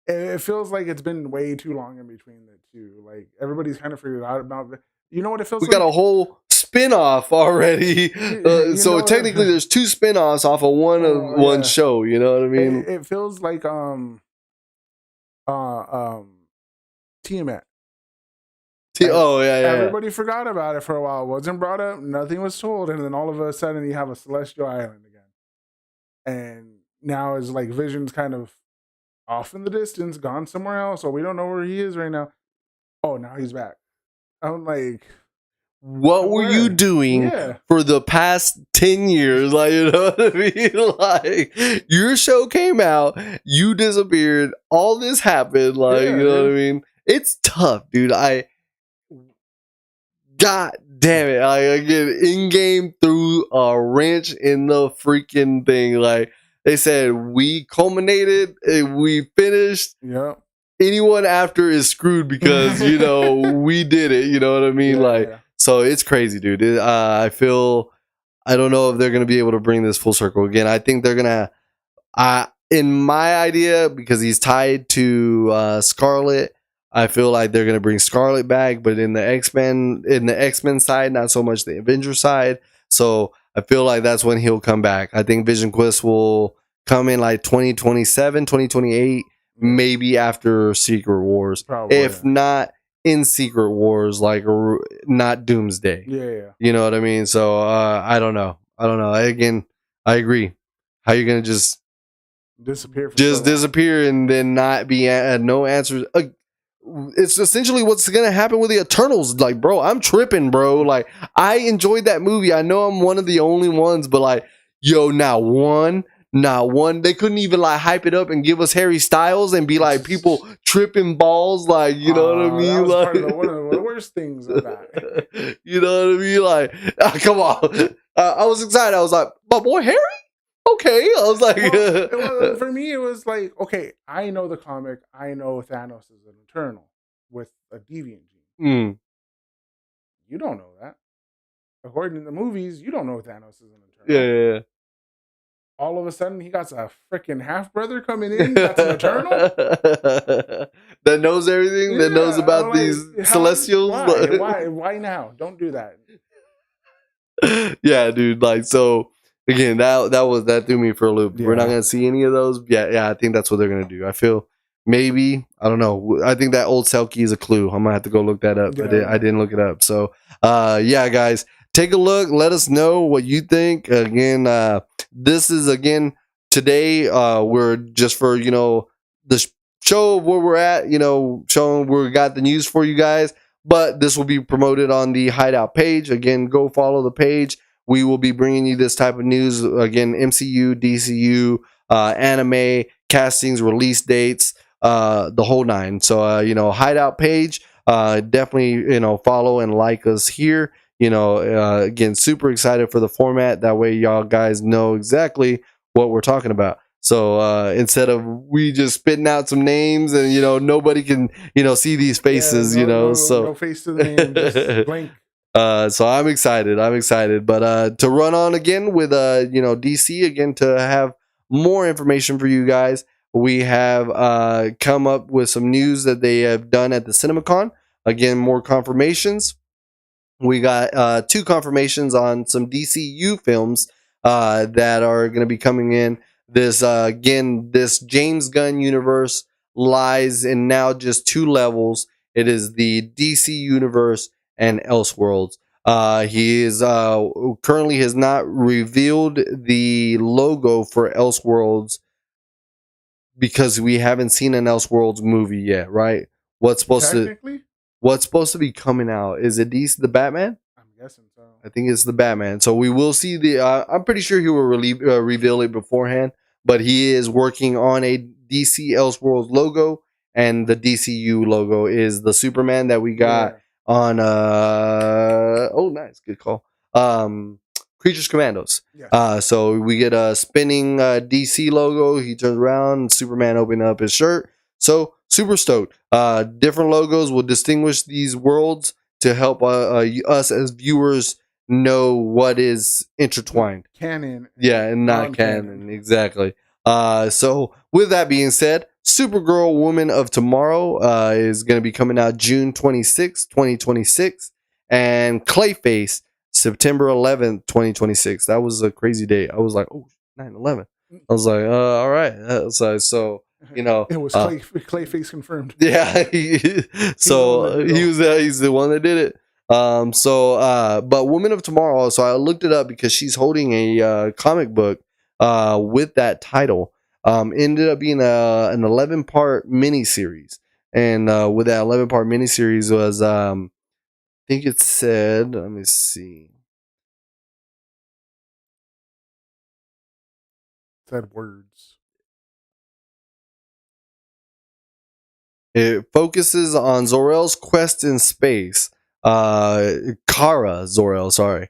it feels like it's been way too long in between the two. Like, everybody's kind of figured out about it. You know what it feels like? We got a whole spin-off already. So technically there's 2 spin-offs off of one show, you know what I mean? It feels like Tiamat. Everybody forgot about it for a while. It wasn't brought up, nothing was told, and then all of a sudden you have a celestial island again. And now it's like Vision's kind of off in the distance, gone somewhere else, or we don't know where he is right now. Oh, now he's back. I'm like, what were you doing for the past 10 years? Like, you know what I mean? Like, your show came out, you disappeared, all this happened. Like, you know what I mean? It's tough, dude. God damn it. I get in-game threw a wrench in the freaking thing. Like, they said, we culminated, we finished. Yeah. Anyone after is screwed because, we did it. You know what I mean? So it's crazy, dude. I don't know if they're going to be able to bring this full circle again. I think they're going to, in my idea, because he's tied to Scarlet, I feel like they're going to bring Scarlet back, but in the X-Men side, not so much the Avenger side. So I feel like that's when he'll come back. I think Vision Quest will come in like 2027, 2028, maybe after Secret Wars. Probably, if not in Secret Wars, like not Doomsday. Yeah. You know what I mean? So I don't know. Again, I agree. How you gonna just disappear? Disappear and then not be no answers. It's essentially what's gonna happen with the Eternals. Like, bro, I'm tripping, bro. Like, I enjoyed that movie. I know I'm one of the only ones, but like, yo, not one, Not one. They couldn't even like hype it up and give us Harry Styles and be like people tripping balls, like you know what I mean. That was like, part of one of the worst things of that. You know what I mean? Like, come on. I was excited. I was like, my boy Harry. Okay, I was like, for me, it was like, okay, I know the comic. I know Thanos is an Eternal with a deviant gene. You don't know that. According to the movies, you don't know Thanos is an Eternal. Yeah. All of a sudden, he got a freaking half brother coming in. That's an Eternal that knows everything. That knows about like, these Celestials. Why now? Don't do that. Yeah, dude. Like, so again, that threw me for a loop. Yeah. We're not gonna see any of those. Yeah. I think that's what they're gonna do. I feel maybe, I don't know. I think that old Selkie is a clue. I'm gonna have to go look that up. Yeah. I didn't look it up. So, yeah, guys, take a look. Let us know what you think. Again, this is today. We're just for the show of where we're at. Showing we got the news for you guys. But this will be promoted on the Hydeout page. Again, go follow the page. We will be bringing you this type of news. Again, MCU, DCU, anime, castings, release dates, the whole nine. So, Hydeout page. Definitely, follow and like us here. Again, super excited for the format. That way, y'all guys know exactly what we're talking about. So instead of we just spitting out some names and nobody can see these faces, no face to the name, just blank. So I'm excited. But to run on again with DC again to have more information for you guys, we have come up with some news that they have done at the CinemaCon. Again, more confirmations. We got 2 confirmations on some DCU films that are going to be coming in. This this James Gunn universe lies in now just 2 levels. It is the DC universe and Elseworlds. He is currently has not revealed the logo for Elseworlds because we haven't seen an Elseworlds movie yet, right? What's supposed to be coming out? Is it DC the Batman? I'm guessing so. I think it's the Batman. So we will see the. I'm pretty sure he will reveal it beforehand, but he is working on a DC Elseworlds logo, and the DCU logo is the Superman that we got on. Oh, nice, good call. Creatures Commandos. Yes. So we get a spinning DC logo. He turns around, Superman opening up his shirt. So super stoked. Different logos will distinguish these worlds to help us as viewers know what is intertwined. Canon. Yeah, and not canon. Exactly. So with that being said, Supergirl Woman of Tomorrow is going to be coming out June 26, 2026. And Clayface, September 11th, 2026. That was a crazy day. I was like, oh, 9/11. I was like, all right. So it was Clayface confirmed. Yeah. So he's the one that did it. But Woman of Tomorrow. So I looked it up because she's holding a comic book with that title. Ended up being an 11-part miniseries, and with that 11-part miniseries was I think it said, let me see. Said words. It focuses on Zor-El's quest in space. Kara Zor-El, sorry.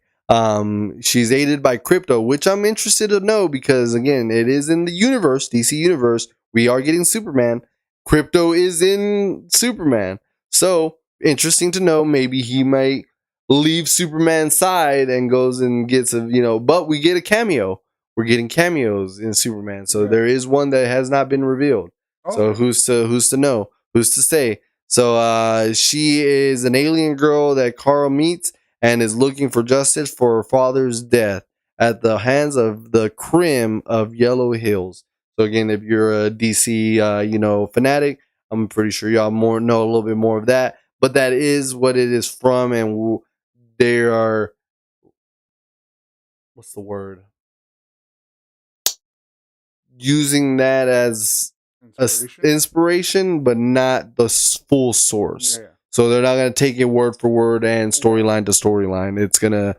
She's aided by Crypto, which I'm interested to know because, again, it is in the universe, DC universe. We are getting Superman. Crypto is in Superman. So, interesting to know. Maybe he might leave Superman's side and goes and gets but we get a cameo. We're getting cameos in Superman. So there is one that has not been revealed. Okay. So who's to know? Who's to say? So she is an alien girl that Carl meets and is looking for justice for her father's death at the hands of the Crim of Yellow Hills. So again, if you're a DC fanatic, I'm pretty sure y'all know a little bit more of that. But that is what it is from, and they are, what's the word? Using that as inspiration, but not the full source. Yeah. So they're not gonna take it word for word and storyline to storyline. It's gonna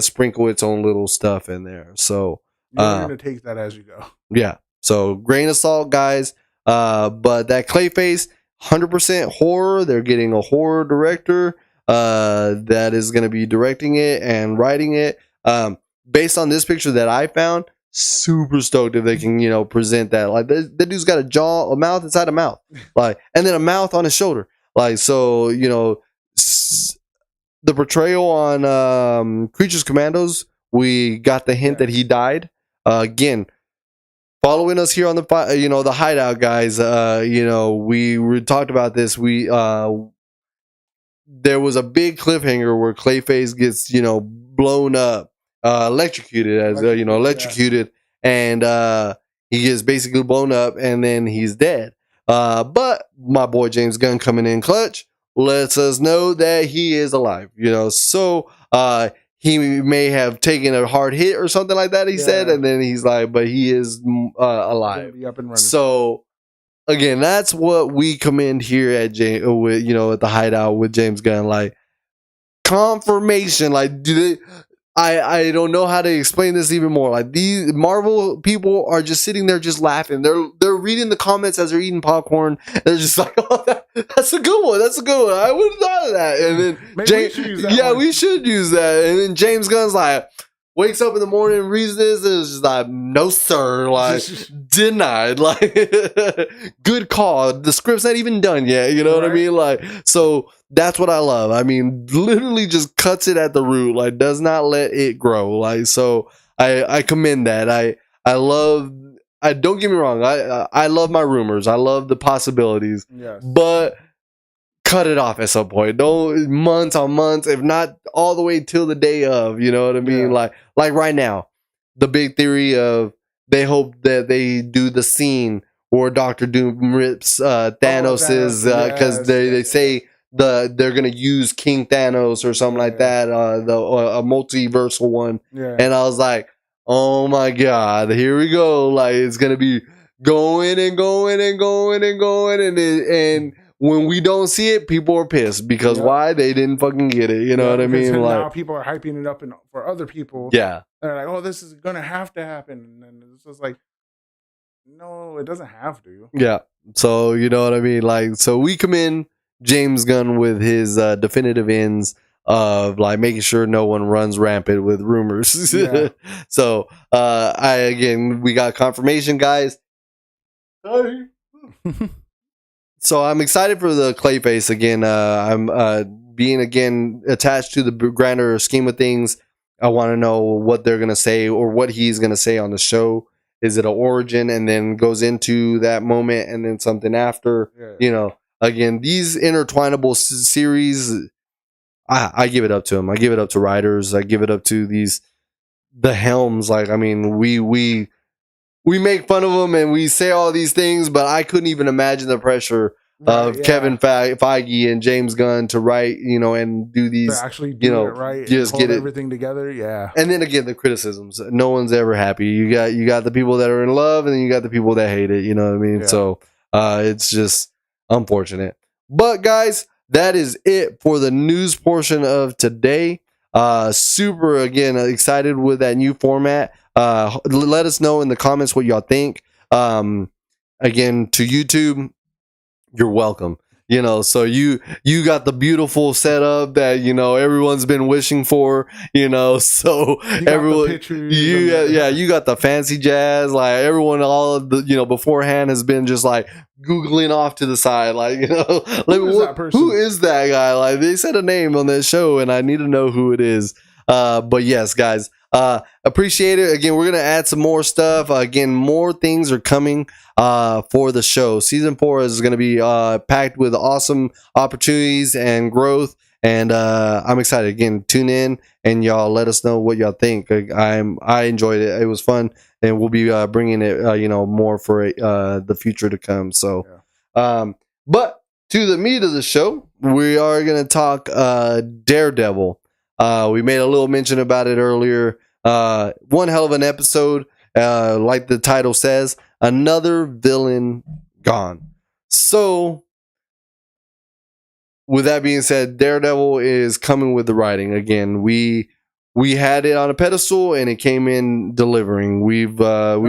sprinkle its own little stuff in there. So You learn to take that as you go. Yeah. So grain of salt, guys. But that Clayface, 100% horror. They're getting a horror director that is going to be directing it and writing it. Based on this picture that I found, super stoked if they can, present that. Like that dude's got a mouth inside a mouth, like, and then a mouth on his shoulder. Like, so, the portrayal on Creatures Commandos, we got the hint that he died. Again, following us here on the Hideout, guys. We talked about this. There was a big cliffhanger where Clayface gets blown up, electrocuted, and he gets basically blown up, and then he's dead. But my boy James Gunn coming in clutch lets us know that he is alive. So he may have taken a hard hit or something like that. He said, and then he's like, but he is alive. Be up and running. So again, that's what we commend here at at the Hideout with James Gunn. Like, confirmation. Like, I don't know how to explain this even more. Like, these Marvel people are just sitting there just laughing. They're reading the comments as they're eating popcorn. They're just like, oh, that's a good one. That's a good one. I would have thought of that. And then we should use that. And then James Gunn's like, wakes up in the morning and reads this, and it's just like, no, sir. Like, denied. Like, good call. The script's not even done yet. You know what I mean? Like, so that's what I love. I mean, literally just cuts it at the root. Like, does not let it grow. Like, so I commend that. I don't get me wrong. I love my rumors. I love the possibilities. Yes. But cut it off at some point. Don't months on months, if not all the way till the day of. You know what I mean? Yeah. Like right now, the big theory of they hope that they do the scene where Doctor Doom rips Thanos' because they say they're gonna use King Thanos or something like that, a multiversal one. Yeah. And I was like, oh my god, here we go. Like, it's gonna be going and going and going and going, and when we don't see it, people are pissed because why? They didn't fucking get it. You know what I mean? Like, now people are hyping it up for other people. Yeah. They're like, oh, this is gonna have to happen, and it's just like, no, it doesn't have to. Yeah. So you know what I mean? Like, so we come in James Gunn with his definitive ends of like making sure no one runs rampant with rumors. Yeah. So we got confirmation, guys. Sorry. So I'm excited for the Clayface again. I'm being again attached to the grander scheme of things. I want to know what they're gonna say or what he's gonna say on the show. Is it an origin and then goes into that moment and then something after? Yeah. Again, these intertwinable series, I give it up to them. I give it up to writers. I give it up to the helms. Like, I mean, we make fun of them and we say all these things, but I couldn't even imagine the pressure of Kevin Feige and James Gunn to write, and do these, to actually do it right, just get everything together. Yeah. And then again, the criticisms. No one's ever happy. You got the people that are in love, and then you got the people that hate it. You know what I mean? Yeah. So it's just unfortunate. But guys, that is it for the news portion of today. Super again excited with that new format. Let us know in the comments what y'all think. Again, to YouTube, you're welcome. So you got the beautiful setup that everyone's been wishing for. So everyone, you got the fancy jazz. Like, everyone, all of the beforehand has been just like googling off to the side, like who is that guy? Like, they said a name on that show, and I need to know who it is. But yes, guys. Appreciate it. Again, we're gonna add some more stuff. Again, more things are coming for the show. Season 4 is gonna be packed with awesome opportunities and growth, and I'm excited. Again, tune in and y'all let us know what y'all think. I enjoyed it. It was fun, and we'll be bringing it more for the future to come. So but to the meat of the show, we are gonna talk Daredevil. We made a little mention about it earlier. One hell of an episode. Like the title says, another villain gone. So, with that being said, Daredevil is coming with the writing. Again, we we had it on a pedestal and it came in delivering. We've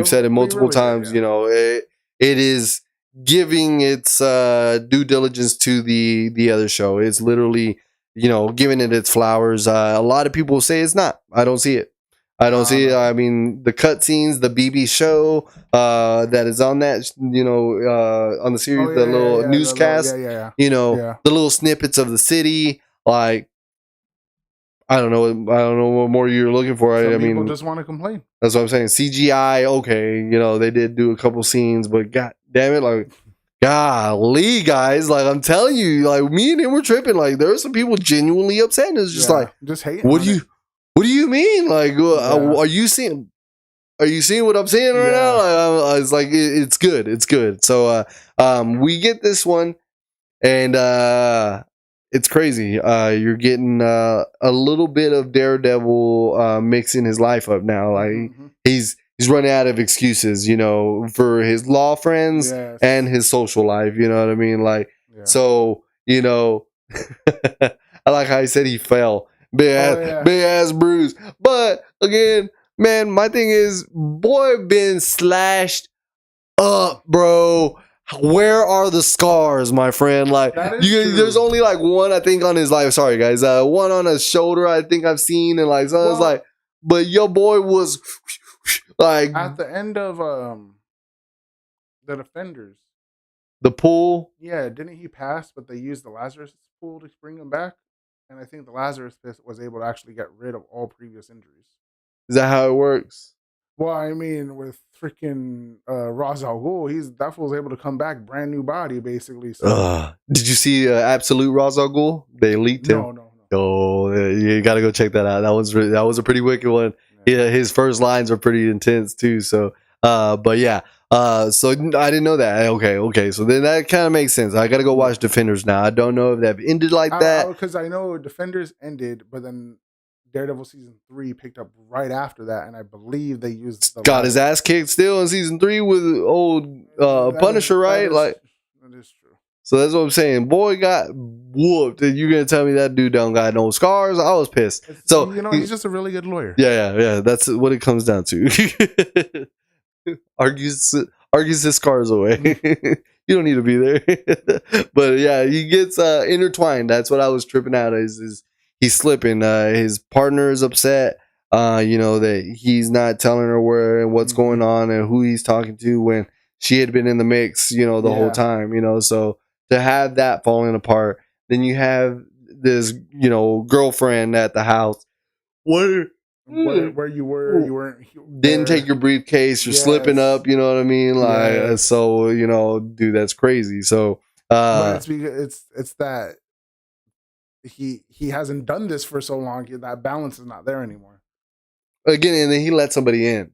said it multiple times. You know, it is giving its due diligence to the other show. It's literally, you know, giving it its flowers. A lot of people say it's not. I don't see it. I don't see it. I mean, the cutscenes, the BB show that is on that, you know, on the series, the little newscast, you know, the little snippets of the city, like. I don't know what more you're looking for. Some I mean, people just want to complain. That's what I'm saying. CGI, okay, you know, they did do a couple scenes, but god damn it, like, golly, guys, like I'm telling you, like me and him were tripping. Like there were some people genuinely upset. And it's just like, just hating. What do you mean? Like, are you seeing what I'm saying right now? Like, it's like it's good. It's good. So, we get this one, and it's crazy. You're getting a little bit of Daredevil mixing his life up now. Like he's running out of excuses, you know, for his law friends and his social life. You know what I mean? Like, so you know, I like how he said he fell, big ass bruise. But again, man, my thing is, boy, been slashed up, bro. Where are the scars, my friend? Like, there's only like one, I think, on his life. Sorry, guys. One on his shoulder, I think I've seen, and like, so it's like, but your boy was like at the end of the Defenders, the pool. Yeah, didn't he pass? But they used the Lazarus pool to bring him back, and I think the Lazarus pit was able to actually get rid of all previous injuries. Is that how it works? Well, I mean, with freaking Ra's al Ghul, that fool's able to come back, brand new body, basically. So. Did you see Absolute Ra's al Ghul? They leaked him. No. Oh, you got to go check that out. That was a pretty wicked one. Yeah, his first lines are pretty intense too. So, but yeah. So I didn't know that. Okay. So then that kind of makes sense. I got to go watch Defenders now. I don't know if that ended like that. Because I know Defenders ended, but then Daredevil season 3 picked up right after that, and I believe they used got his ass kicked still in season 3 with old Punisher, right? That is true. So that's what I'm saying. Boy got whooped. And you're gonna tell me that dude don't got no scars? I was pissed. So you know, he's just a really good lawyer. Yeah. That's what it comes down to. argues his scars away. You don't need to be there. But yeah, he gets intertwined. That's what I was tripping out. Is he's slipping. His partner is upset. You know, that he's not telling her where and what's going on and who he's talking to when she had been in the mix, you know, the whole time, you know. So to have that falling apart, then you have this, you know, girlfriend at the house. Where you were, you weren't. Didn't take your briefcase. You're slipping up. You know what I mean? Like, so you know, dude, that's crazy. So, but it's because it's that he hasn't done this for so long. That balance is not there anymore. Again, and then he let somebody in.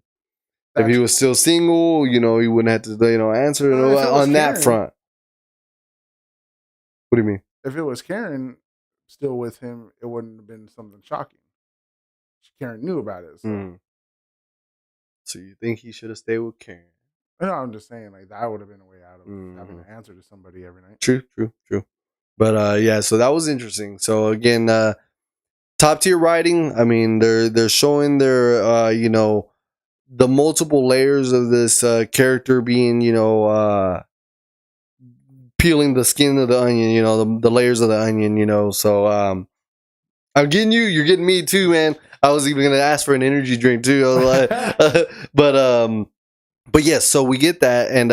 If he was still single, you know, he wouldn't have to, you know, answer on that front. What do you mean? If it was Karen still with him, it wouldn't have been something shocking. Karen knew about it. So you think he should have stayed with Karen? No, I'm just saying, like, that would have been a way out of having to answer to somebody every night. True. But yeah, so that was interesting. So again, top tier writing. I mean, they're showing their you know, the multiple layers of this character being, you know, peeling the skin of the onion, you know, the layers of the onion, you know. So I'm getting you, you're getting me too, man. I was even gonna ask for an energy drink too. I was like, but yes, so we get that, and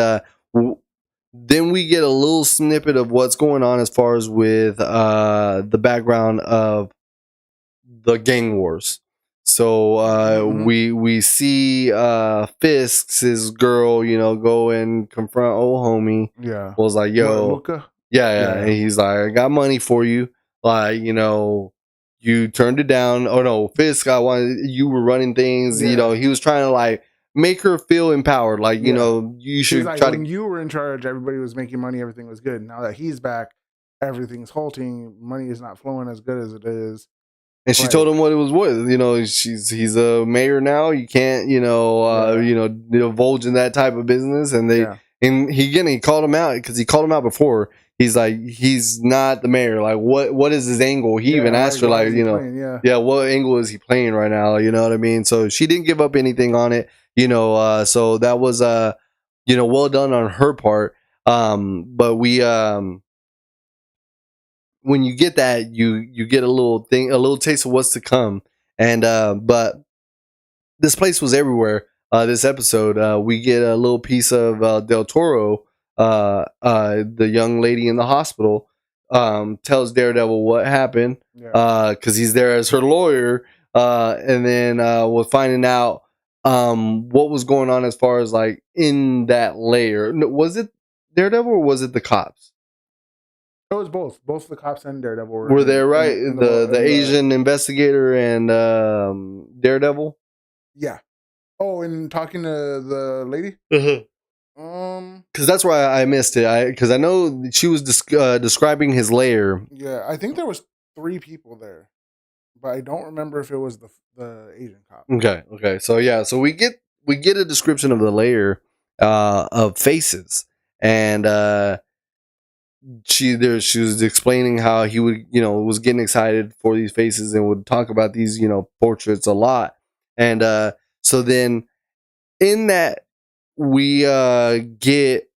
then we get a little snippet of what's going on as far as with the background of the gang wars. So we see Fisk's his girl, you know, go and confront old homie. Yeah, was like, yo, Luca? Yeah, and he's like, I got money for you, like, you know. You turned it down. Oh no, Fisk, you were running things. You know, he was trying to like make her feel empowered. Like, you know, you should like, when you were in charge, everybody was making money, everything was good. Now that he's back, everything's halting. Money is not flowing as good as it is. And she told him what it was worth. You know, he's a mayor now. You can't, you know, divulge in that type of business. And and he called him out because he called him out before. he's like, he's not the mayor. Like, what is his angle? He even asked her, like, you know, yeah, what angle is he playing right now? You know what I mean? So she didn't give up anything on it, you know. So that was you know, well done on her part. But we when you get that, you get a little thing, a little taste of what's to come. And but this place was everywhere. This episode, we get a little piece of Del Toro, the young lady in the hospital, tells Daredevil what happened, because he's there as her lawyer, and then we're finding out what was going on as far as like in that layer. Was it Daredevil or was it the cops? It was both. Both the cops and Daredevil were there, right? The Asian investigator and Daredevil. Yeah. Oh, and talking to the lady. Because that's why I missed it. Because I know she was describing his lair. Yeah, I think there was 3 people there, but I don't remember if it was the Asian cop. Okay. So yeah, so we get a description of the lair of faces, and she was explaining how he would, you know, was getting excited for these faces and would talk about these, you know, portraits a lot. And so then in that we get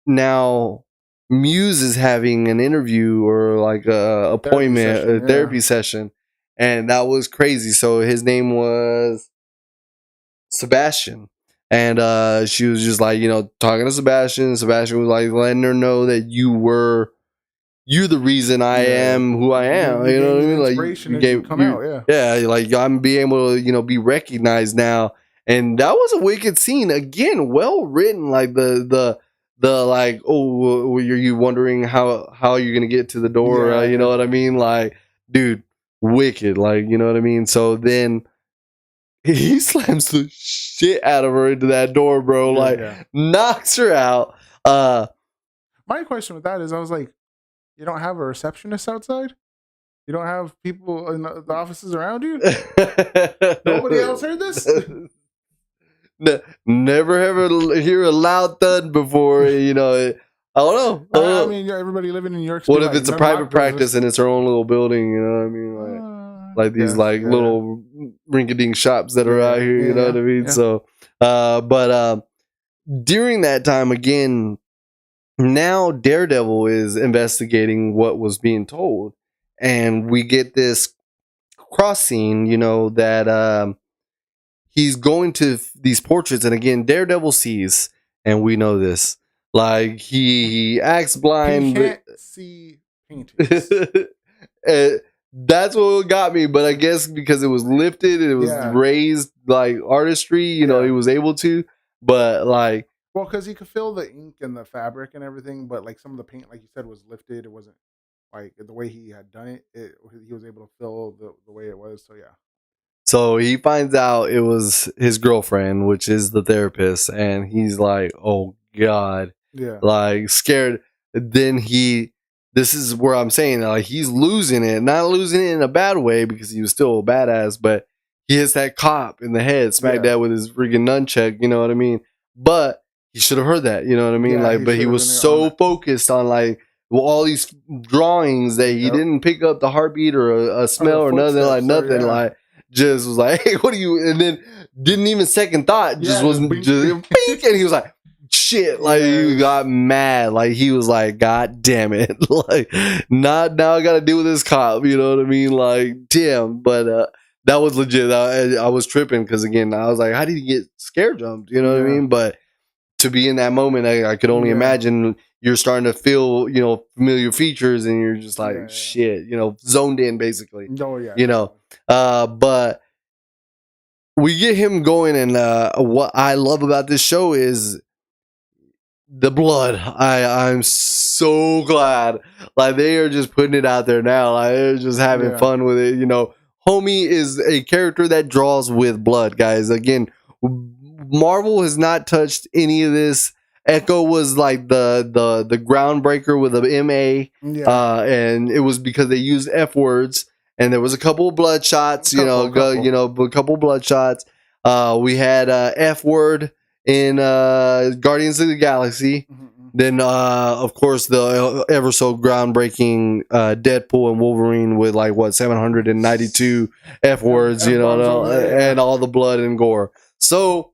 now Muse is having an interview or like a appointment, therapy session, and that was crazy. So his name was Sebastian. And she was just like, you know, talking to Sebastian. Sebastian was like letting her know that you're the reason I am who I am. You know what I mean? Like you gave come out, yeah. Like I'm being able to, you know, be recognized now. And that was a wicked scene. Again, well written. Like the like, oh, are you wondering how you're gonna get to the door? You know what I mean? Like, dude, wicked. Like, you know what I mean? So then he slams the shit out of her into that door, bro. Like, knocks her out. My question with that is, I was like, you don't have a receptionist outside? You don't have people in the offices around you? Nobody else heard this? Never ever hear a loud thud before, you know. I don't know. I mean, everybody living in New York. What if it's a private practice and it's her own little building? You know what I mean? Like these little rinky-dink shops that are out here. You know what I mean? So, but during that time again, now Daredevil is investigating what was being told, and we get this cross scene. You know that he's going to these portraits, and again, Daredevil sees, and we know this. Like he acts blind. He can't see paintings. That's what got me, but I guess because it was lifted and it was raised like artistry, you know, he was able to. But like, well, because he could feel the ink and the fabric and everything, but like some of the paint, like you said, was lifted. It wasn't like the way he had done it. He was able to feel the way it was. So yeah. So he finds out it was his girlfriend, which is the therapist, and he's like, "Oh God." Like scared. Then this is where I'm saying like he's losing it, not losing it in a bad way because he was still a badass, but he hits that cop in the head, smacked that with his freaking nunchuck, you know what I mean? But he should have heard that, you know what I mean? Like, but he was so focused on like all these drawings that he didn't pick up the heartbeat or a smell or nothing, like just was like, hey, what are you? And then didn't even second thought, just wasn't just beep, and he was like, shit, like he got mad, like he was like, God damn it, like not now I gotta deal with this cop, you know what I mean? Like damn. But that was legit. I was tripping because again I was like, how did he get scare jumped, you know what I mean? But to be in that moment, I could only imagine you're starting to feel, you know, familiar features and you're just like shit, you know, zoned in basically. You know, but we get him going, and what I love about this show is the blood. I'm so glad. Like they are just putting it out there now. Like they're just having fun with it. You know, homie is a character that draws with blood, guys. Again, Marvel has not touched any of this. Echo was like the groundbreaker with a MA, and it was because they used F words, and there was a couple of blood shots. A couple blood shots. We had F word in Guardians of the Galaxy. Then, of course, the ever so groundbreaking Deadpool and Wolverine with like what 792 F words, you F-bombs know, on there, yeah. and all the blood and gore. So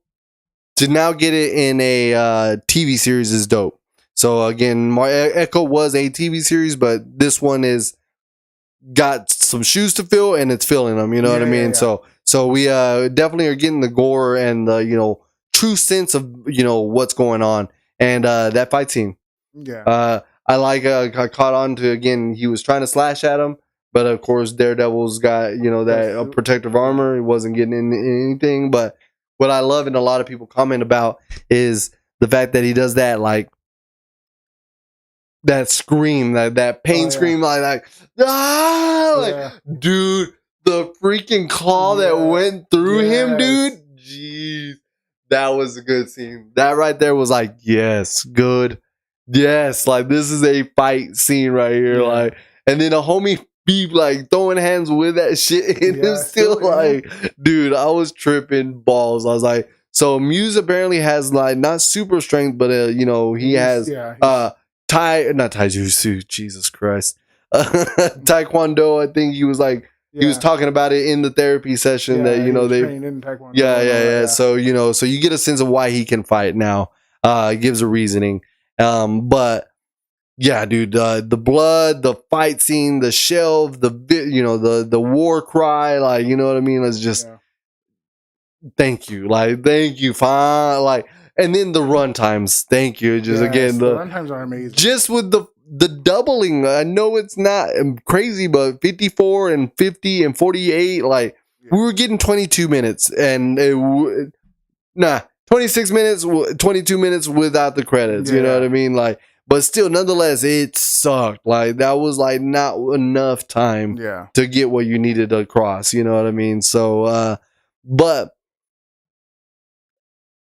to now get it in a TV series is dope. So again, Echo was a TV series, but this one is got some shoes to fill, and it's filling them. You know what I mean? Yeah. So we definitely are getting the gore and the true sense of what's going on, and that fight scene. Yeah. I like I caught on to, again, he was trying to slash at him, but of course Daredevil's got that protective armor. He wasn't getting in anything. But what I love, and a lot of people comment about, is the fact that he does that, like that scream, that pain scream, like dude, the freaking claw that went through him, dude. Jeez, that was a good scene. That right there was like, yes, good. Yes, like this is a fight scene right here. Like, and then a homie be like throwing hands with that shit, and him still like, dude, I was tripping balls. I was like, so Muse apparently has like not super strength, but he has not taijutsu, Jesus Christ, taekwondo. I think he was like, he was talking about it in the therapy session that they trained in taekwondo. Yeah. So so you get a sense of why he can fight now. It gives a reasoning. But yeah, dude, the blood, the fight scene, the shelf, the war cry, like, you know what I mean? It's just thank you, fine, like, and then the run times, thank you. Just again, the run times are amazing. Just with the doubling, I know it's not crazy, but 54 and 50 and 48, like we were getting 22 minutes and 26 minutes, 22 minutes without the credits. You know what I mean? Like, but still, nonetheless, it sucked. Like, that was like not enough time to get what you needed across. You know what I mean? So, but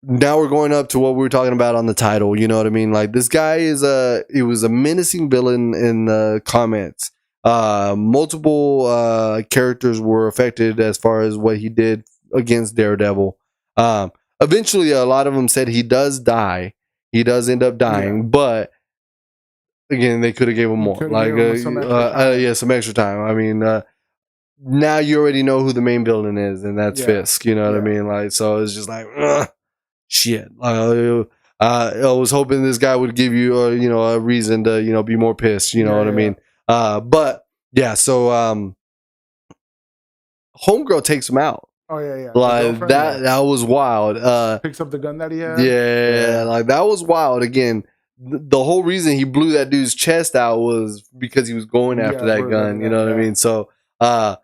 now we're going up to what we were talking about on the title. You know what I mean? Like, this guy he was a menacing villain in the comments. Multiple characters were affected as far as what he did against Daredevil. Eventually, a lot of them said he does die. He does end up dying, but again, they could have gave him more, like some extra time. I mean, now you already know who the main villain is, and that's Fisk. You know what I mean? Like, so it's just like, shit. I was hoping this guy would give you, a reason to, be more pissed. You know what I mean? But yeah, so Homegirl takes him out. Oh yeah. Like that was wild. Picks up the gun that he had. Yeah, like that was wild. Again, the whole reason he blew that dude's chest out was because he was going after that gun. You know what I mean? So, it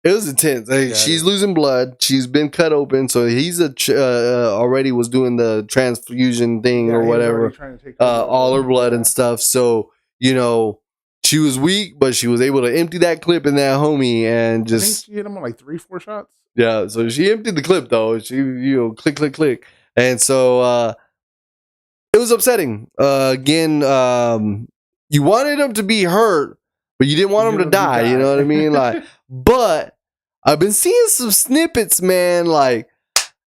was intense. Like, she's losing blood. She's been cut open. So he's already was doing the transfusion thing or whatever. All her blood and stuff. So she was weak, but she was able to empty that clip in that homie and just. I think she hit him on like 3-4 shots. Yeah, so she emptied the clip though. She click, and so it was upsetting. Again, you wanted him to be hurt, but you didn't want him to die. You know what I mean? Like, but I've been seeing some snippets, man. Like,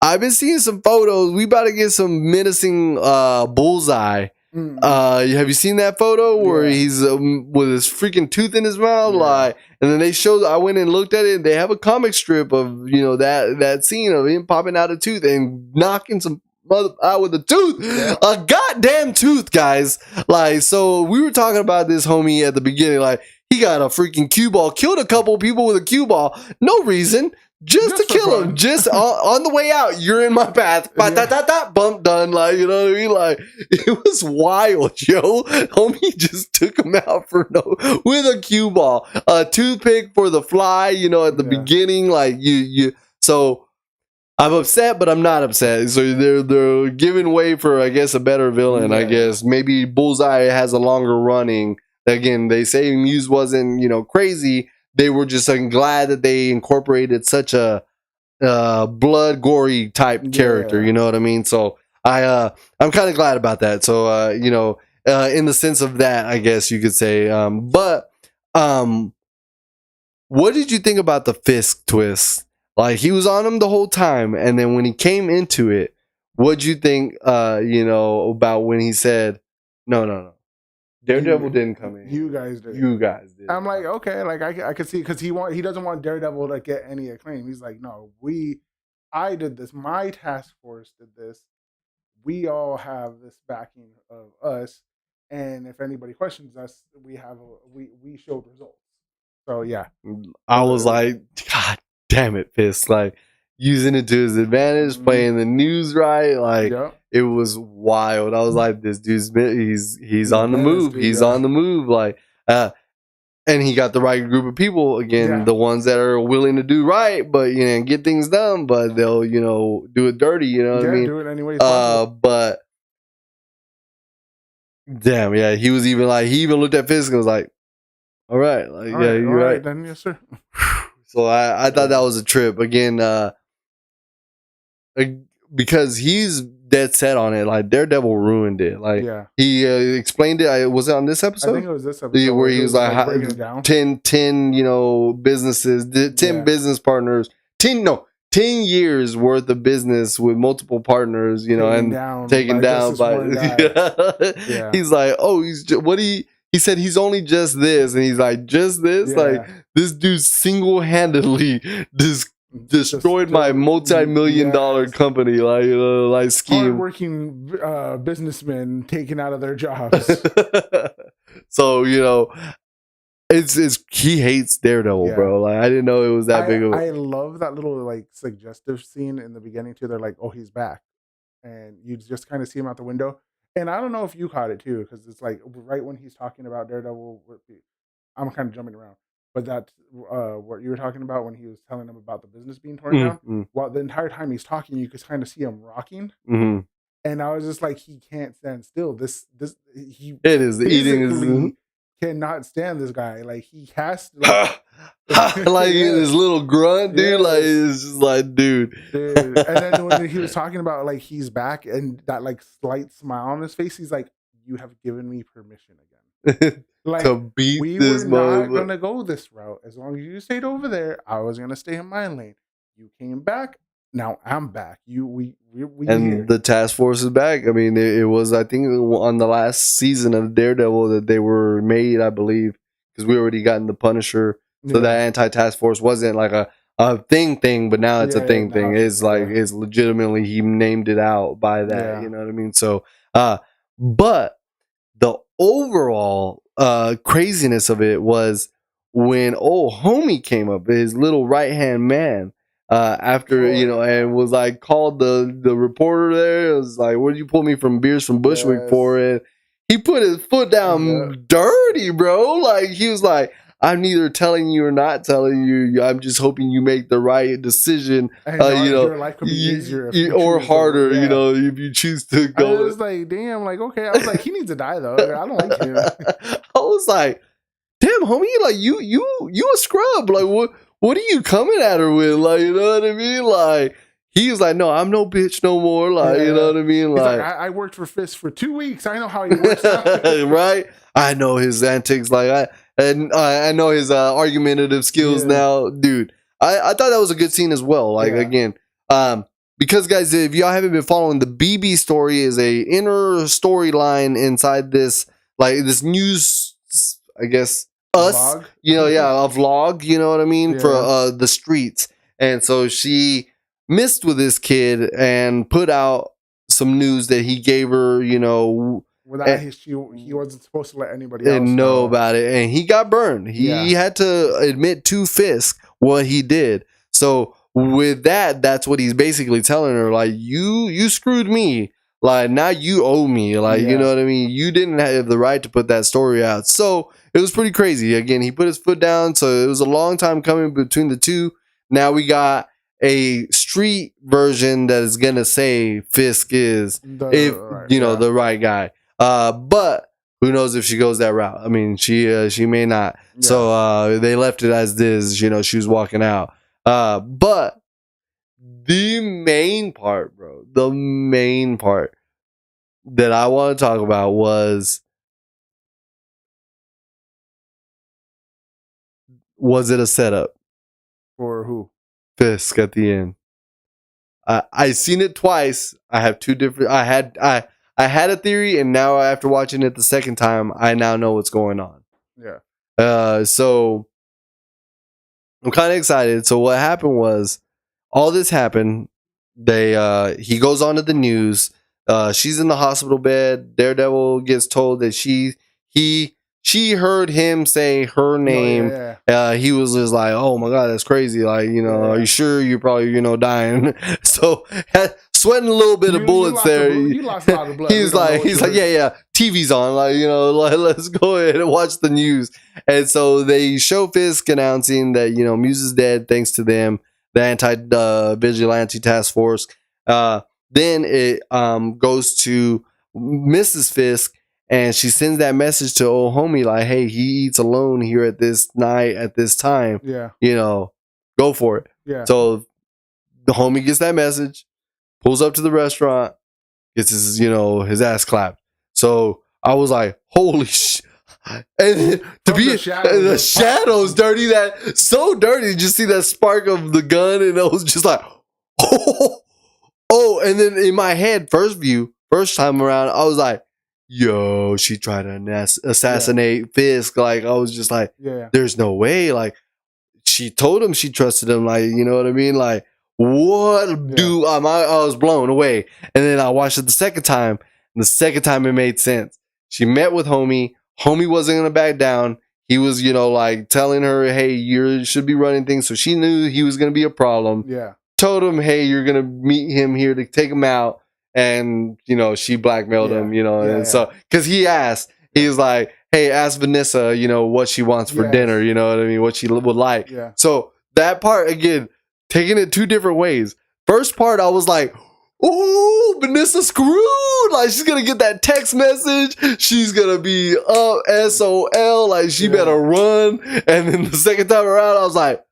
I've been seeing some photos. We about to get some menacing Bullseye. Have you seen that photo where he's with his freaking tooth in his mouth? Like, and then they showed. I went and looked at it. And they have a comic strip of that scene of him popping out a tooth and knocking some mother out with a tooth, a goddamn tooth, guys. Like, so we were talking about this homie at the beginning. Like, he got a freaking cue ball, killed a couple people with a cue ball, no reason. Just to kill him, just on the way out, you're in my path. Bump done, like, you know what I mean? Like, it was wild, yo. Homie just took him out with a cue ball, a toothpick for the fly. At the beginning, like you. So I'm upset, but I'm not upset. So they're giving way for, I guess, a better villain. I guess maybe Bullseye has a longer running. Again, they say Muse wasn't crazy. They were just glad that they incorporated such a blood gory type character. You know what I mean? So I'm kind of glad about that. So in the sense of that, I guess you could say. But what did you think about the Fisk twist? Like, he was on him the whole time, and then when he came into it, what'd you think? About when he said, No. Daredevil didn't come in. You guys did. You guys did. I'm like, okay, like I could see, because he doesn't want Daredevil to get any acclaim. He's like, no, I did this. My task force did this. We all have this backing of us, and if anybody questions us, we showed results. So yeah, I was like, God damn it, Fisk! Like using it to his advantage, playing the news right, like. Yep. It was wild. I was like, this dude's he's on the move. He's on the move. Like, and he got the right group of people. Again, the ones that are willing to do right, but get things done. But they'll do it dirty. You know what I mean? Do it anyway. But damn, yeah, he was even like he even looked at Fisk and was like, all right, like all right, you're right. Then yes, sir. So I thought that was a trip again. Because he's dead set on it. Like Daredevil ruined it. Like he explained it. Was it on this episode? I think it was this episode where he was like 10 businesses, 10 business partners, 10 years worth of business with multiple partners. Taken down by. He's like, oh, he said he's only just this, and he's like, just this. Like this dude single-handedly destroyed my multi-million-dollar company, like scheme. Hardworking businessmen taken out of their jobs. So it's he hates Daredevil, bro. Like I didn't know it was that big of. I love that little like suggestive scene in the beginning too. They're like, "Oh, he's back," and you just kind of see him out the window. And I don't know if you caught it too, because it's like right when he's talking about Daredevil. I'm kind of jumping around. But that's what you were talking about when he was telling them about the business being torn down. Well, the entire time he's talking, you could kind of see him rocking. And I was just like, he can't stand still. He eating his cannot stand this guy. Like he has to, like his little grunt, dude. Like it's just like, dude. And then when he was talking about like he's back and that like slight smile on his face, he's like, "You have given me permission again." Like to beat we this were not gonna go this route. As long as you stayed over there, I was gonna stay in my lane. You came back. Now I'm back. We and here. The task force is back. I mean, it was, I think, on the last season of Daredevil that they were made, I believe, because we already gotten the Punisher, so that anti-task force wasn't like a thing, but now it's a thing. It's like it's legitimately he named it out by that. You know what I mean? So, but the overall craziness of it was when old homie came up, his little right hand man, after and was like called the reporter there. It was like, what did you pull me from Beers from Bushwick for? And he put his foot down dirty, bro. Like he was like, I'm neither telling you or not telling you. I'm just hoping you make the right decision. Your life could be easier or harder, if you choose to go. I was like, damn, like, okay. I was like, he needs to die though. I don't like him. I was like, damn, homie, like you a scrub. Like what are you coming at her with? Like, you know what I mean? Like he was like, no, I'm no bitch no more. Like, you know what I mean? Like I worked for Fist for 2 weeks. I know how he works out. Right? I know his antics. Like I know his argumentative skills now, dude. I thought that was a good scene as well. Like again, because guys, if y'all haven't been following, the BB story is a inner storyline inside this, like this news, I guess, us, vlog? A vlog, you know what I mean, for the streets. And so she missed with this kid and put out some news that he gave her, without he wasn't supposed to let anybody else know about it, and he got burned. He had to admit to Fisk what he did. So with that's what he's basically telling her, like, you screwed me, like now you owe me, like you know what I mean, you didn't have the right to put that story out. So it was pretty crazy. Again, he put his foot down, so it was a long time coming between the two. Now we got a street version that is gonna say Fisk is the right guy. But who knows if she goes that route? I mean, she may not. So they left it as this. She was walking out. But the main part, bro, the main part that I want to talk about was it a setup for who? Fisk at the end. I seen it twice. I have two different. I I had a theory, and now after watching it the second time, I now know what's going on. Yeah. So I'm kind of excited. So what happened was, all this happened. He goes on to the news. She's in the hospital bed. Daredevil gets told that she heard him say her name. He was just like, "Oh my god, that's crazy!" Like, are you sure you're probably dying? So sweating a little bit of bullets there. You lost a lot of blood. He's like, yeah, TV's on. Like, let's go ahead and watch the news. And so they show Fisk announcing that Muse is dead thanks to them, the anti-vigilante task force. Then it goes to Mrs. Fisk, and she sends that message to old homie like, "Hey, he eats alone here at this night at this time. Yeah. Go for it." Yeah. So the homie gets that message, pulls up to the restaurant, gets his ass clapped. So I was like, "Holy shit!" And the shadows dirty, that so dirty. You just see that spark of the gun, and it was just like, oh. And then in my head, first time around, I was like, "Yo, she tried to assassinate Fisk." Like, I was just like, "There's no way." Like, she told him she trusted him. Like, you know what I mean? Like, what do I was blown away. And then I watched it the second time, and the second time it made sense. She met with homie. Homie wasn't gonna back down. He was, like telling her, "Hey, you should be running things." So she knew he was gonna be a problem. Yeah. Told him, "Hey, you're gonna meet him here to take him out." And she blackmailed him, and so because he asked, he's like, "Hey, ask Vanessa, what she wants for dinner, you know what I mean, what she would like." Yeah. So that part, again, taking it two different ways. First part, I was like, "Oh, Vanessa screwed! Like, she's gonna get that text message. She's gonna be up SOL. Like, she better run." And then the second time around, I was like,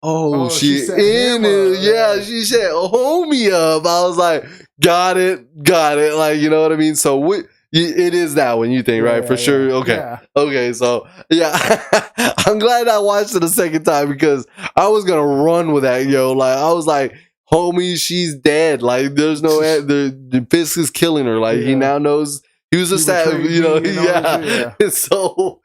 "Oh, she in it." Yeah, she set homie up. I was like, got it. Like, you know what I mean? So it is that one, you think, right? For sure. Okay. Yeah. Okay. So I'm glad I watched it a second time, because I was gonna run with that, Like, I was like, "Homie, she's dead. Like, there's no the Fisk is killing her. Like, he now knows." He was a savage, So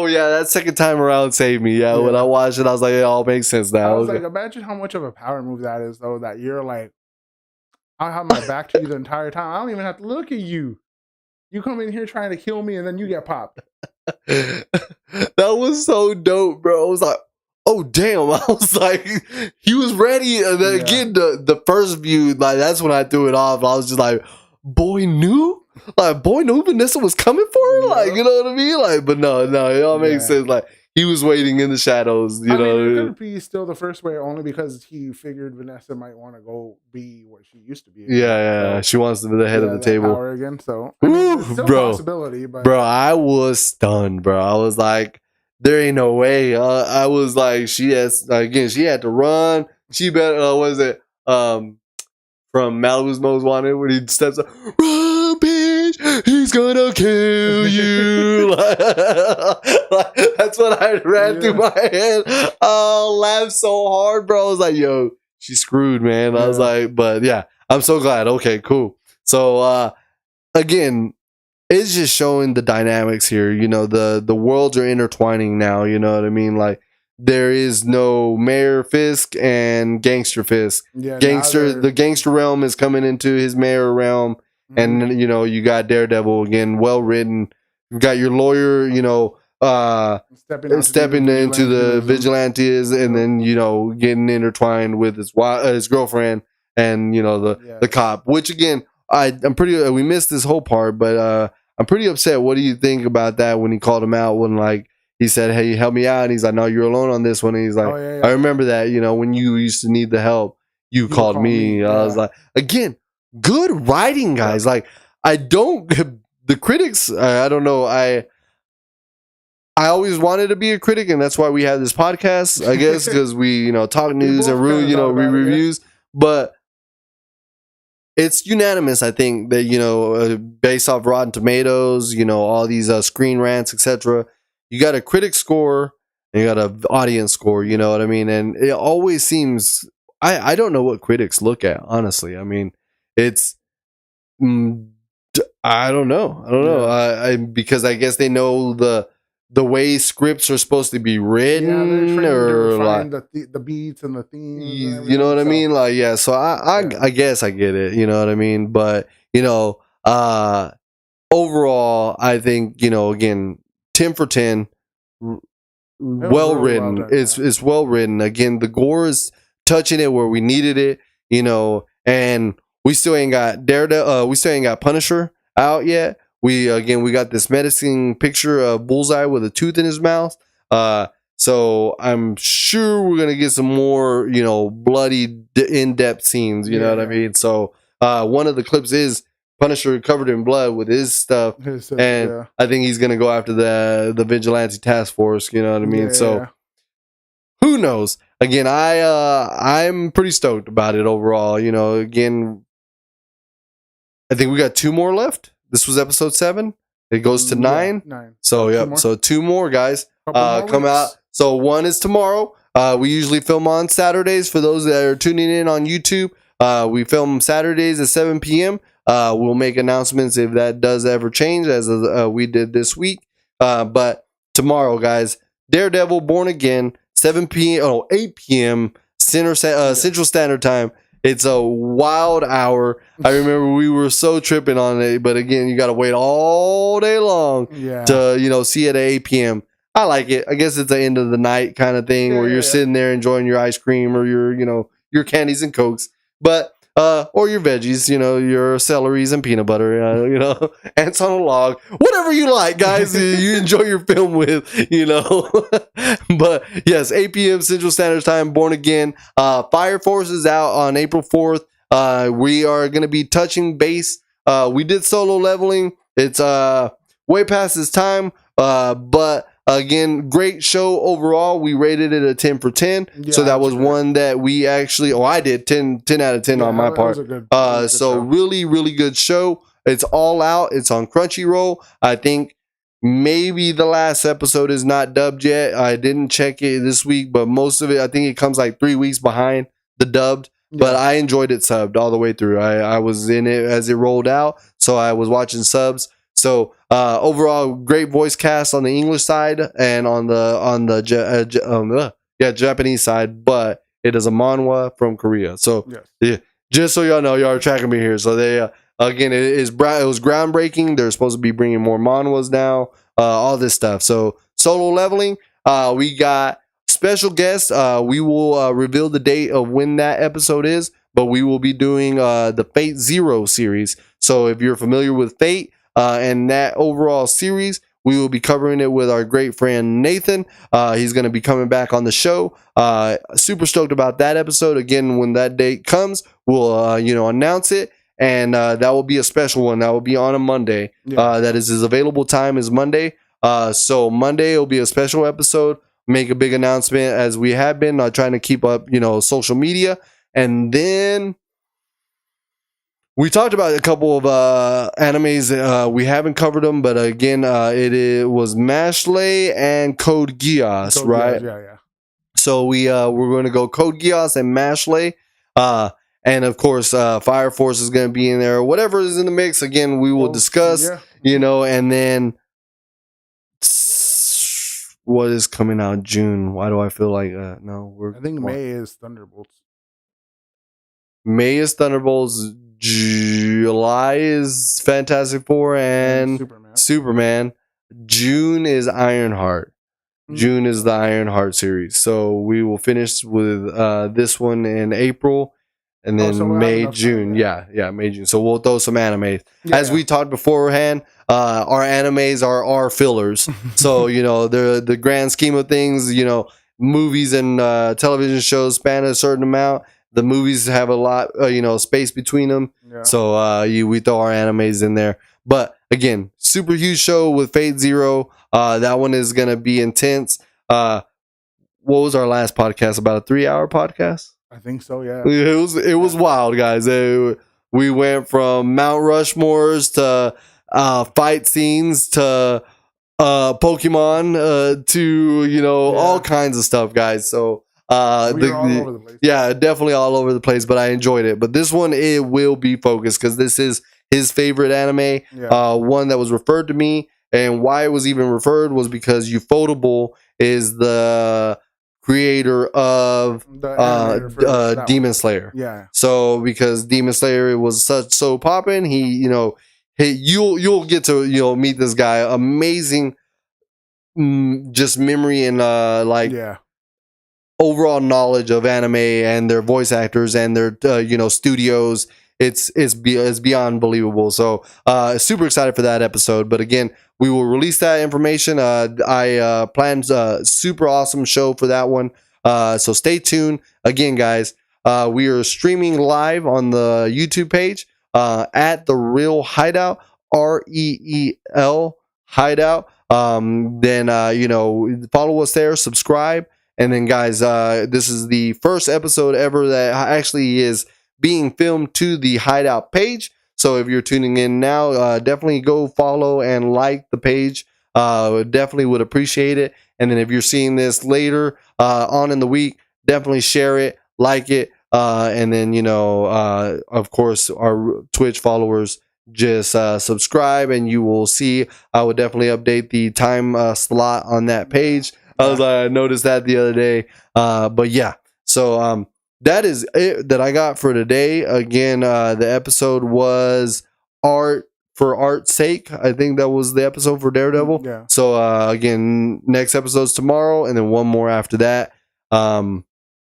that second time around saved me. Yeah, when I watched it, I was like, it all makes sense now. I was like, imagine how much of a power move that is, though. That you're like, I have my back to you the entire time. I don't even have to look at you. You come in here trying to kill me, and then you get popped. That was so dope, bro. I was like, "Oh damn!" I was like, he was ready. And then again, the first view, like, that's when I threw it off. I was just like, boy knew Vanessa was coming for her. Like, you know what I mean? Like, but no, it all makes sense. Like, he was waiting in the shadows. You know, it could be still the first way, only because he figured Vanessa might want to go be what she used to be. So, she wants to be the head of the table power again. So, it's still a possibility. But bro, I was stunned, bro. I was like, there ain't no way. I was like, she had to run. She better. What is it? From Malibu's Most Wanted, when he steps up, "Run, bitch, he's gonna kill you." That's what I ran through my head. Oh, laughed so hard, bro. I was like, "Yo, she's screwed, man." I was like, but yeah, I'm so glad. Okay, cool. So again, it's just showing the dynamics here. The worlds are intertwining now. You know what I mean? Like, there is no Mayor Fisk and Gangster Fisk. The gangster realm is coming into his mayor realm, and you got Daredevil again, well written. You got your lawyer, stepping into the vigilantes, and then getting intertwined with his girlfriend, and the cop. Which again, I'm pretty. We missed this whole part, but I'm pretty upset. What do you think about that when he called him out? When, like, he said, "Hey, help me out." And he's like, "No, you're alone on this one." And he's like, "I remember that, when you used to need the help, you called me." I was like, again, good writing, guys. Like, the critics, I don't know. I always wanted to be a critic, and that's why we have this podcast, I guess, because we, talk news and reviews. But it's unanimous, I think, that, based off Rotten Tomatoes, all these Screen Rants, etc., you got a critic score and you got an audience score, you know what I mean? And it always seems, I don't know what critics look at, honestly. I mean, it's I don't know. Because I guess they know the way scripts are supposed to be written, Yeah, they're trying to or refine like, the beats and the themes and you everything. know what I so- mean? Like, yeah. So I guess I get it. You know what I mean? But overall, I think again, 10 for 10. Well really well written. done, It's well written. Again, the gore is touching it where we needed it. And we still ain't got Daredevil. We still ain't got Punisher out yet. We got this menacing picture of Bullseye with a tooth in his mouth. So I'm sure we're gonna get some more bloody in-depth scenes. You know what I mean? So one of the clips is Punisher covered in blood with his stuff, and I think he's gonna go after the vigilante task force. You know what I mean? So who knows? Again, I'm pretty stoked about it overall. Again, I think we got 2 more left. This was episode 7. It goes to 9. 9. So yep. So 2 more, guys. Come weeks. out. So 1 is tomorrow. We usually film on Saturdays. For those that are tuning in on YouTube, we film Saturdays at 7 p.m. We'll make announcements if that does ever change, as we did this week. But tomorrow, guys, Daredevil Born Again, 7 p.m. 8 p.m. Central Standard Time. It's a wild hour. I remember we were so tripping on it, but again, you got to wait all day long to see it at 8 p.m. I like it. I guess it's the end of the night kind of thing where you're sitting there enjoying your ice cream or your candies and cokes, but or your veggies, your celeries and peanut butter, ants on a log, whatever you like, guys. You enjoy your film with, But yes, 8 p.m. Central Standard Time. Born Again. Fire Force is out on April 4th. We are going to be touching base. We did Solo Leveling. It's way past its time, but again, great show overall. We rated it a 10 for 10. So that was one that we actually, I did 10 out of 10 on my part. So really, really good show. It's all out. It's on Crunchyroll. I think maybe the last episode is not dubbed yet. I didn't check it this week, but most of it, I think it comes like 3 weeks behind the dubbed. But I enjoyed it subbed all the way through. I was in it as it rolled out, so I was watching subs. So overall, great voice cast on the English side and on the Japanese side, but it is a manhwa from Korea. So just so y'all know, y'all are tracking me here. So they again, it was groundbreaking. They're supposed to be bringing more manhwas now, all this stuff. So Solo Leveling, we got special guests. We will reveal the date of when that episode is, but we will be doing the Fate Zero series. So if you're familiar with Fate, and that overall series, we will be covering it with our great friend Nathan. He's going to be coming back on the show. Super stoked about that episode. Again, when that date comes, we'll announce it, and that will be a special one. That will be on a Monday. That is his available time is Monday. So Monday will be a special episode. Make a big announcement as we have been trying to keep up, social media, and then. We talked about a couple of animes. We haven't covered them, but again, it was Mashley and Code Geass, right? Yeah. So we're going to go Code Geass and Mashley, and of course, Fire Force is going to be in there. Whatever is in the mix, again, we will discuss. And then what is coming out June? Why do I feel like no? I think May is Thunderbolts. May is Thunderbolts. July is Fantastic Four and Superman. June is Ironheart. June is the Ironheart series. So we will finish with this one in April, and then May, June. May, June. So we'll throw some animes. As we talked beforehand, our animes are our fillers. So the grand scheme of things, movies and television shows span a certain amount. The movies have a lot, space between them. So we throw our animes in there. But again, super huge show with Fate Zero. That one is going to be intense. What was our last podcast? About a 3-hour podcast? I think so, yeah. It was wild, guys. We went from Mount Rushmores to fight scenes to Pokemon to, all kinds of stuff, guys. So all over the place. Yeah, definitely all over the place, but I enjoyed it. But this one, it will be focused because this is his favorite anime. Yeah. One that was referred to me, and why it was even referred was because Ufotable is the creator of The animator for that Demon one. Slayer. Yeah. So because Demon Slayer was so popping, you'll get to meet this guy. Amazing, just memory and Yeah. overall knowledge of anime and their voice actors and their studios. It's beyond believable. So super excited for that episode. But again, we will release that information. I planned a super awesome show for that one. So stay tuned. Again, guys, we are streaming live on the YouTube page at The Real Hydeout, REEL Hydeout. Then follow us there, subscribe. And then, guys, this is the first episode ever that actually is being filmed to the Hydeout page. So if you're tuning in now, definitely go follow and like the page. Definitely would appreciate it. And then if you're seeing this later on in the week, definitely share it, like it. And then, of course, our Twitch followers, just subscribe and you will see. I would definitely update the time slot on that page. I noticed that the other day. But yeah, so that is it that I got for today. Again, the episode was art for art's sake. I think that was the episode for Daredevil. Yeah. So again, next episode's tomorrow, and then one more after that.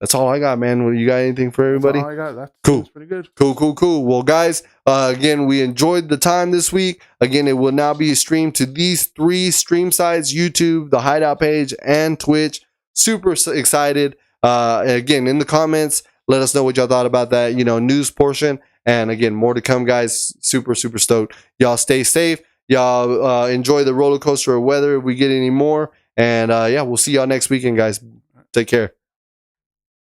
That's all I got, man. You got anything for everybody? That's all I got. That's cool. Pretty good. Cool. Well, guys, again, we enjoyed the time this week. Again, it will now be streamed to these 3 stream sites: YouTube, the Hydeout page, and Twitch. Super excited. Again, in the comments, let us know what y'all thought about that, news portion. And again, more to come, guys. Super stoked. Y'all stay safe. Y'all enjoy the roller coaster of weather if we get any more. And yeah, we'll see y'all next weekend, guys. Take care.